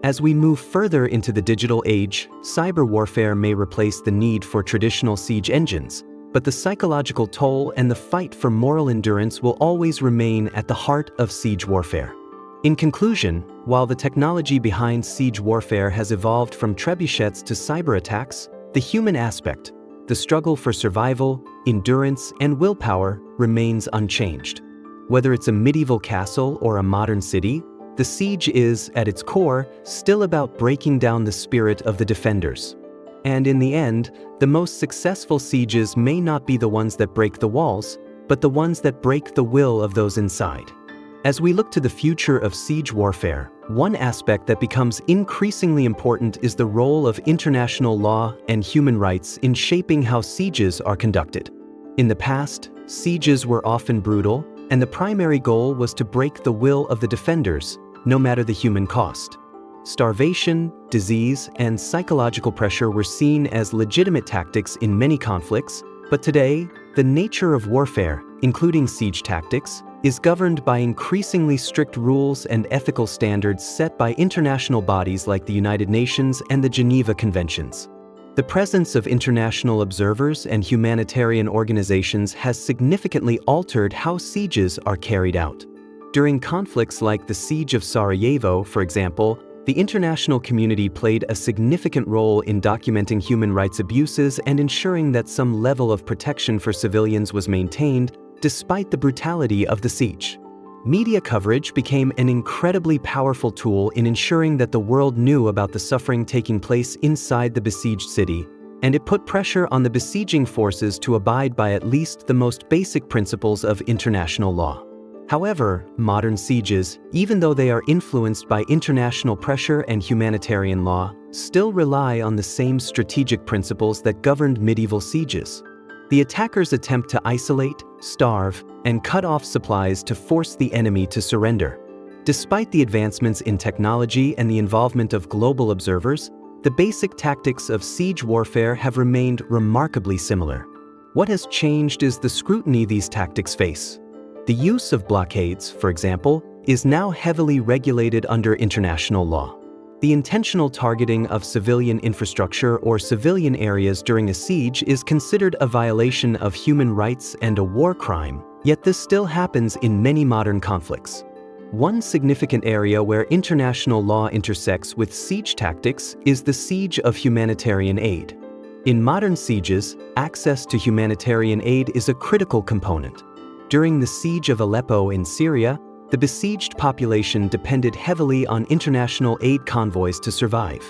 As we move further into the digital age, cyber warfare may replace the need for traditional siege engines, but the psychological toll and the fight for moral endurance will always remain at the heart of siege warfare. In conclusion, while the technology behind siege warfare has evolved from trebuchets to cyber attacks, the human aspect, the struggle for survival, endurance, and willpower remains unchanged. Whether it's a medieval castle or a modern city, the siege is, at its core, still about breaking down the spirit of the defenders. And in the end, the most successful sieges may not be the ones that break the walls, but the ones that break the will of those inside. As we look to the future of siege warfare, one aspect that becomes increasingly important is the role of international law and human rights in shaping how sieges are conducted. In the past, sieges were often brutal, and the primary goal was to break the will of the defenders, no matter the human cost. Starvation, disease, and psychological pressure were seen as legitimate tactics in many conflicts, but today, the nature of warfare, including siege tactics, is governed by increasingly strict rules and ethical standards set by international bodies like the United Nations and the Geneva Conventions. The presence of international observers and humanitarian organizations has significantly altered how sieges are carried out. During conflicts like the Siege of Sarajevo, for example, the international community played a significant role in documenting human rights abuses and ensuring that some level of protection for civilians was maintained despite the brutality of the siege. Media coverage became an incredibly powerful tool in ensuring that the world knew about the suffering taking place inside the besieged city, and it put pressure on the besieging forces to abide by at least the most basic principles of international law. However, modern sieges, even though they are influenced by international pressure and humanitarian law, still rely on the same strategic principles that governed medieval sieges. The attackers attempt to isolate, starve, and cut off supplies to force the enemy to surrender. Despite the advancements in technology and the involvement of global observers, the basic tactics of siege warfare have remained remarkably similar. What has changed is the scrutiny these tactics face. The use of blockades, for example, is now heavily regulated under international law. The intentional targeting of civilian infrastructure or civilian areas during a siege is considered a violation of human rights and a war crime, yet this still happens in many modern conflicts. One significant area where international law intersects with siege tactics is the siege of humanitarian aid. In modern sieges, access to humanitarian aid is a critical component. During the siege of Aleppo in Syria, the besieged population depended heavily on international aid convoys to survive.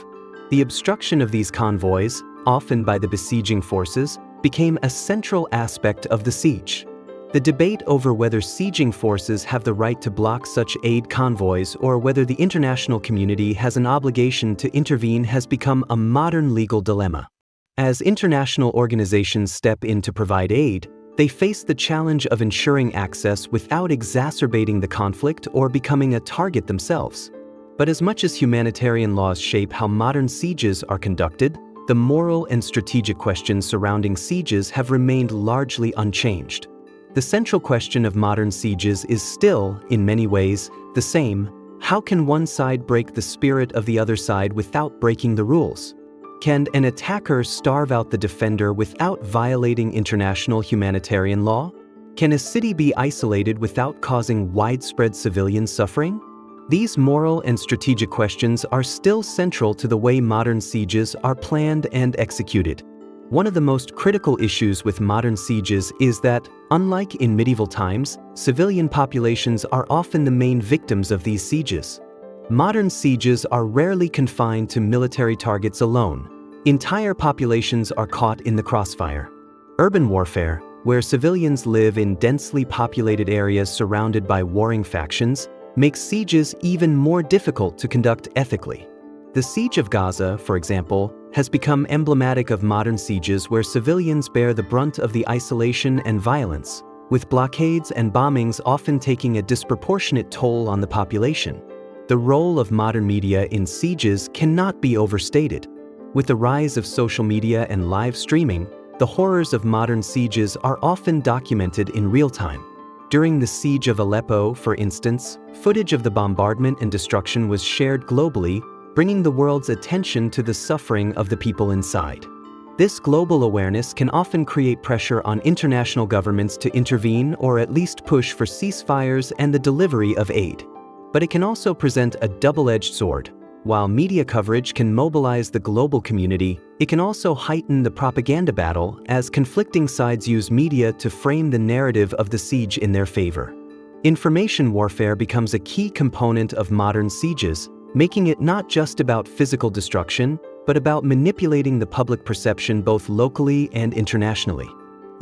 The obstruction of these convoys, often by the besieging forces, became a central aspect of the siege. The debate over whether sieging forces have the right to block such aid convoys or whether the international community has an obligation to intervene has become a modern legal dilemma. As international organizations step in to provide aid, they face the challenge of ensuring access without exacerbating the conflict or becoming a target themselves. But as much as humanitarian laws shape how modern sieges are conducted, the moral and strategic questions surrounding sieges have remained largely unchanged. The central question of modern sieges is still, in many ways, the same: how can one side break the spirit of the other side without breaking the rules? Can an attacker starve out the defender without violating international humanitarian law? Can a city be isolated without causing widespread civilian suffering? These moral and strategic questions are still central to the way modern sieges are planned and executed. One of the most critical issues with modern sieges is that, unlike in medieval times, civilian populations are often the main victims of these sieges. Modern sieges are rarely confined to military targets alone. Entire populations are caught in the crossfire. Urban warfare, where civilians live in densely populated areas surrounded by warring factions, makes sieges even more difficult to conduct ethically. The Siege of Gaza, for example, has become emblematic of modern sieges where civilians bear the brunt of the isolation and violence, with blockades and bombings often taking a disproportionate toll on the population. The role of modern media in sieges cannot be overstated. With the rise of social media and live streaming, the horrors of modern sieges are often documented in real time. During the Siege of Aleppo, for instance, footage of the bombardment and destruction was shared globally, bringing the world's attention to the suffering of the people inside. This global awareness can often create pressure on international governments to intervene or at least push for ceasefires and the delivery of aid. But it can also present a double-edged sword. While media coverage can mobilize the global community, it can also heighten the propaganda battle as conflicting sides use media to frame the narrative of the siege in their favor. Information warfare becomes a key component of modern sieges, making it not just about physical destruction, but about manipulating the public perception both locally and internationally.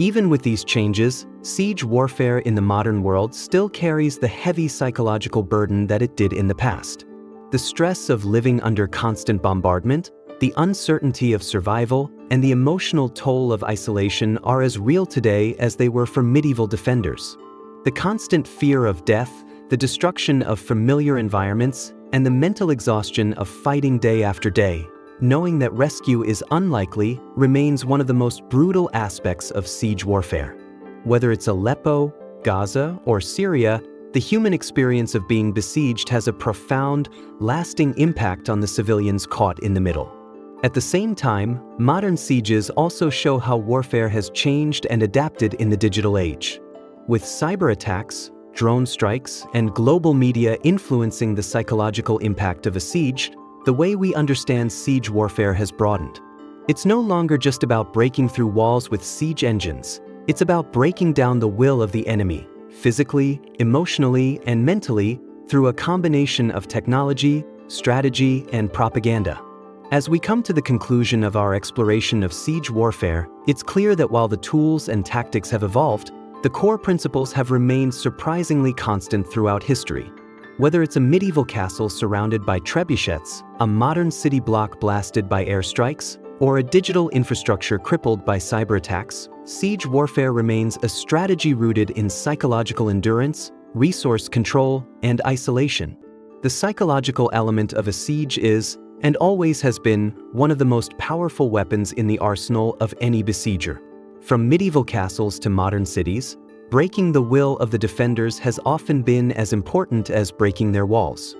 Even with these changes, siege warfare in the modern world still carries the heavy psychological burden that it did in the past. The stress of living under constant bombardment, the uncertainty of survival, and the emotional toll of isolation are as real today as they were for medieval defenders. The constant fear of death, the destruction of familiar environments, and the mental exhaustion of fighting day after day, knowing that rescue is unlikely, remains one of the most brutal aspects of siege warfare. Whether it's Aleppo, Gaza, or Syria, the human experience of being besieged has a profound, lasting impact on the civilians caught in the middle. At the same time, modern sieges also show how warfare has changed and adapted in the digital age. With cyber attacks, drone strikes, and global media influencing the psychological impact of a siege, the way we understand siege warfare has broadened. It's no longer just about breaking through walls with siege engines. It's about breaking down the will of the enemy, physically, emotionally, and mentally, through a combination of technology, strategy, and propaganda. As we come to the conclusion of our exploration of siege warfare, it's clear that while the tools and tactics have evolved, the core principles have remained surprisingly constant throughout history. Whether it's a medieval castle surrounded by trebuchets, a modern city block blasted by airstrikes, or a digital infrastructure crippled by cyber attacks, siege warfare remains a strategy rooted in psychological endurance, resource control, and isolation. The psychological element of a siege is, and always has been, one of the most powerful weapons in the arsenal of any besieger. From medieval castles to modern cities, breaking the will of the defenders has often been as important as breaking their walls.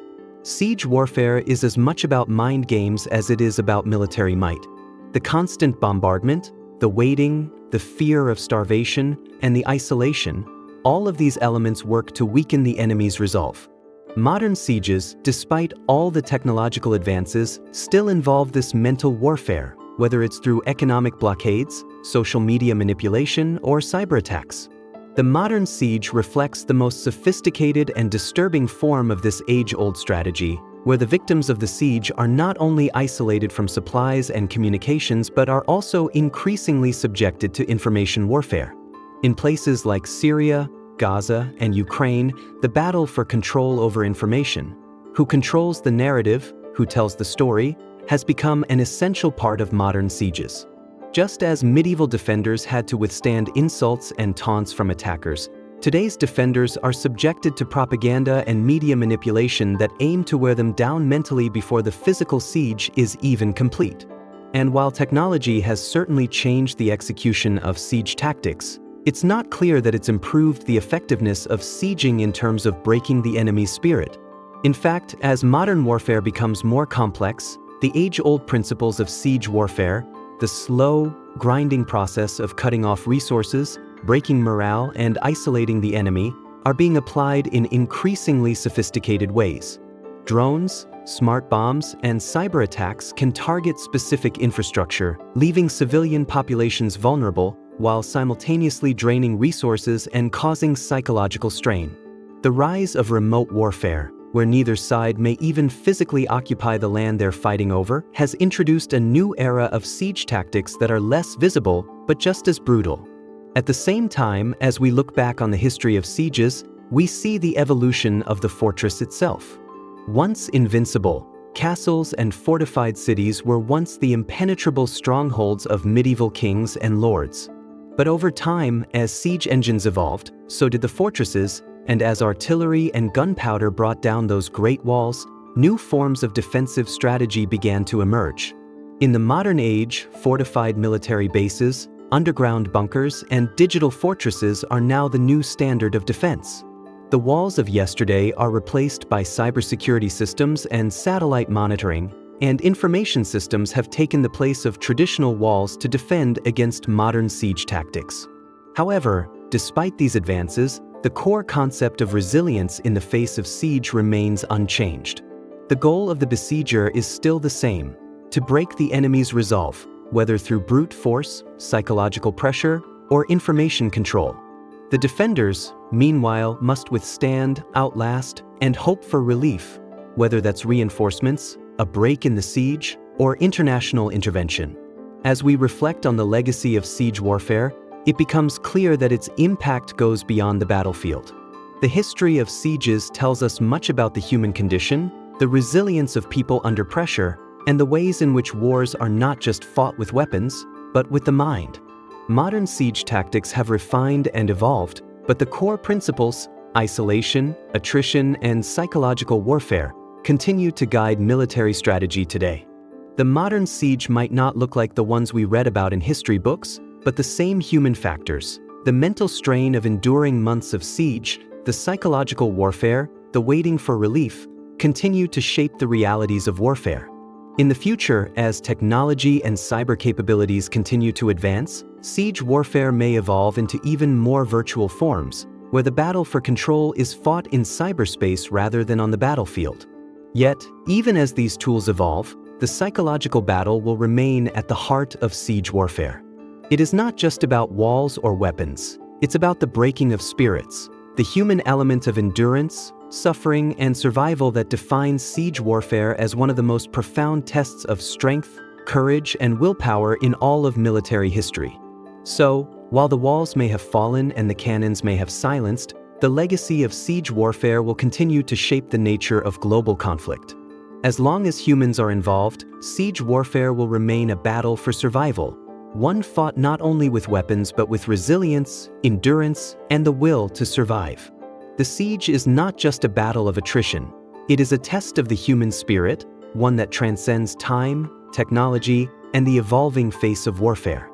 Siege warfare is as much about mind games as it is about military might. The constant bombardment, the waiting, the fear of starvation, and the isolation, all of these elements work to weaken the enemy's resolve. Modern sieges, despite all the technological advances, still involve this mental warfare, whether it's through economic blockades, social media manipulation, or cyber attacks. The modern siege reflects the most sophisticated and disturbing form of this age-old strategy, where the victims of the siege are not only isolated from supplies and communications but are also increasingly subjected to information warfare. In places like Syria, Gaza, and Ukraine, the battle for control over information, who controls the narrative, who tells the story, has become an essential part of modern sieges. Just as medieval defenders had to withstand insults and taunts from attackers, today's defenders are subjected to propaganda and media manipulation that aim to wear them down mentally before the physical siege is even complete. And while technology has certainly changed the execution of siege tactics, it's not clear that it's improved the effectiveness of sieging in terms of breaking the enemy's spirit. In fact, as modern warfare becomes more complex, the age-old principles of siege warfare, the slow, grinding process of cutting off resources, breaking morale, and isolating the enemy, are being applied in increasingly sophisticated ways. Drones, smart bombs, and cyber attacks can target specific infrastructure, leaving civilian populations vulnerable, while simultaneously draining resources and causing psychological strain. The rise of remote warfare, where neither side may even physically occupy the land they're fighting over, has introduced a new era of siege tactics that are less visible, but just as brutal. At the same time, as we look back on the history of sieges, we see the evolution of the fortress itself. Once invincible, castles and fortified cities were once the impenetrable strongholds of medieval kings and lords. But over time, as siege engines evolved, so did the fortresses, and as artillery and gunpowder brought down those great walls, new forms of defensive strategy began to emerge. In the modern age, fortified military bases, underground bunkers, and digital fortresses are now the new standard of defense. The walls of yesterday are replaced by cybersecurity systems and satellite monitoring, and information systems have taken the place of traditional walls to defend against modern siege tactics. However, despite these advances, the core concept of resilience in the face of siege remains unchanged. The goal of the besieger is still the same: to break the enemy's resolve, whether through brute force, psychological pressure, or information control. The defenders, meanwhile, must withstand, outlast, and hope for relief, whether that's reinforcements, a break in the siege, or international intervention. As we reflect on the legacy of siege warfare, it becomes clear that its impact goes beyond the battlefield. The history of sieges tells us much about the human condition, the resilience of people under pressure, and the ways in which wars are not just fought with weapons, but with the mind. Modern siege tactics have refined and evolved, but the core principles, isolation, attrition, and psychological warfare, continue to guide military strategy today. The modern siege might not look like the ones we read about in history books, but the same human factors, the mental strain of enduring months of siege, the psychological warfare, the waiting for relief, continue to shape the realities of warfare. In the future, as technology and cyber capabilities continue to advance, siege warfare may evolve into even more virtual forms, where the battle for control is fought in cyberspace rather than on the battlefield. Yet, even as these tools evolve, the psychological battle will remain at the heart of siege warfare. It is not just about walls or weapons. It's about the breaking of spirits, the human element of endurance, suffering, and survival that defines siege warfare as one of the most profound tests of strength, courage, and willpower in all of military history. So, while the walls may have fallen and the cannons may have silenced, the legacy of siege warfare will continue to shape the nature of global conflict. As long as humans are involved, siege warfare will remain a battle for survival, one fought not only with weapons but with resilience, endurance, and the will to survive. The siege is not just a battle of attrition. It is a test of the human spirit, one that transcends time, technology, and the evolving face of warfare.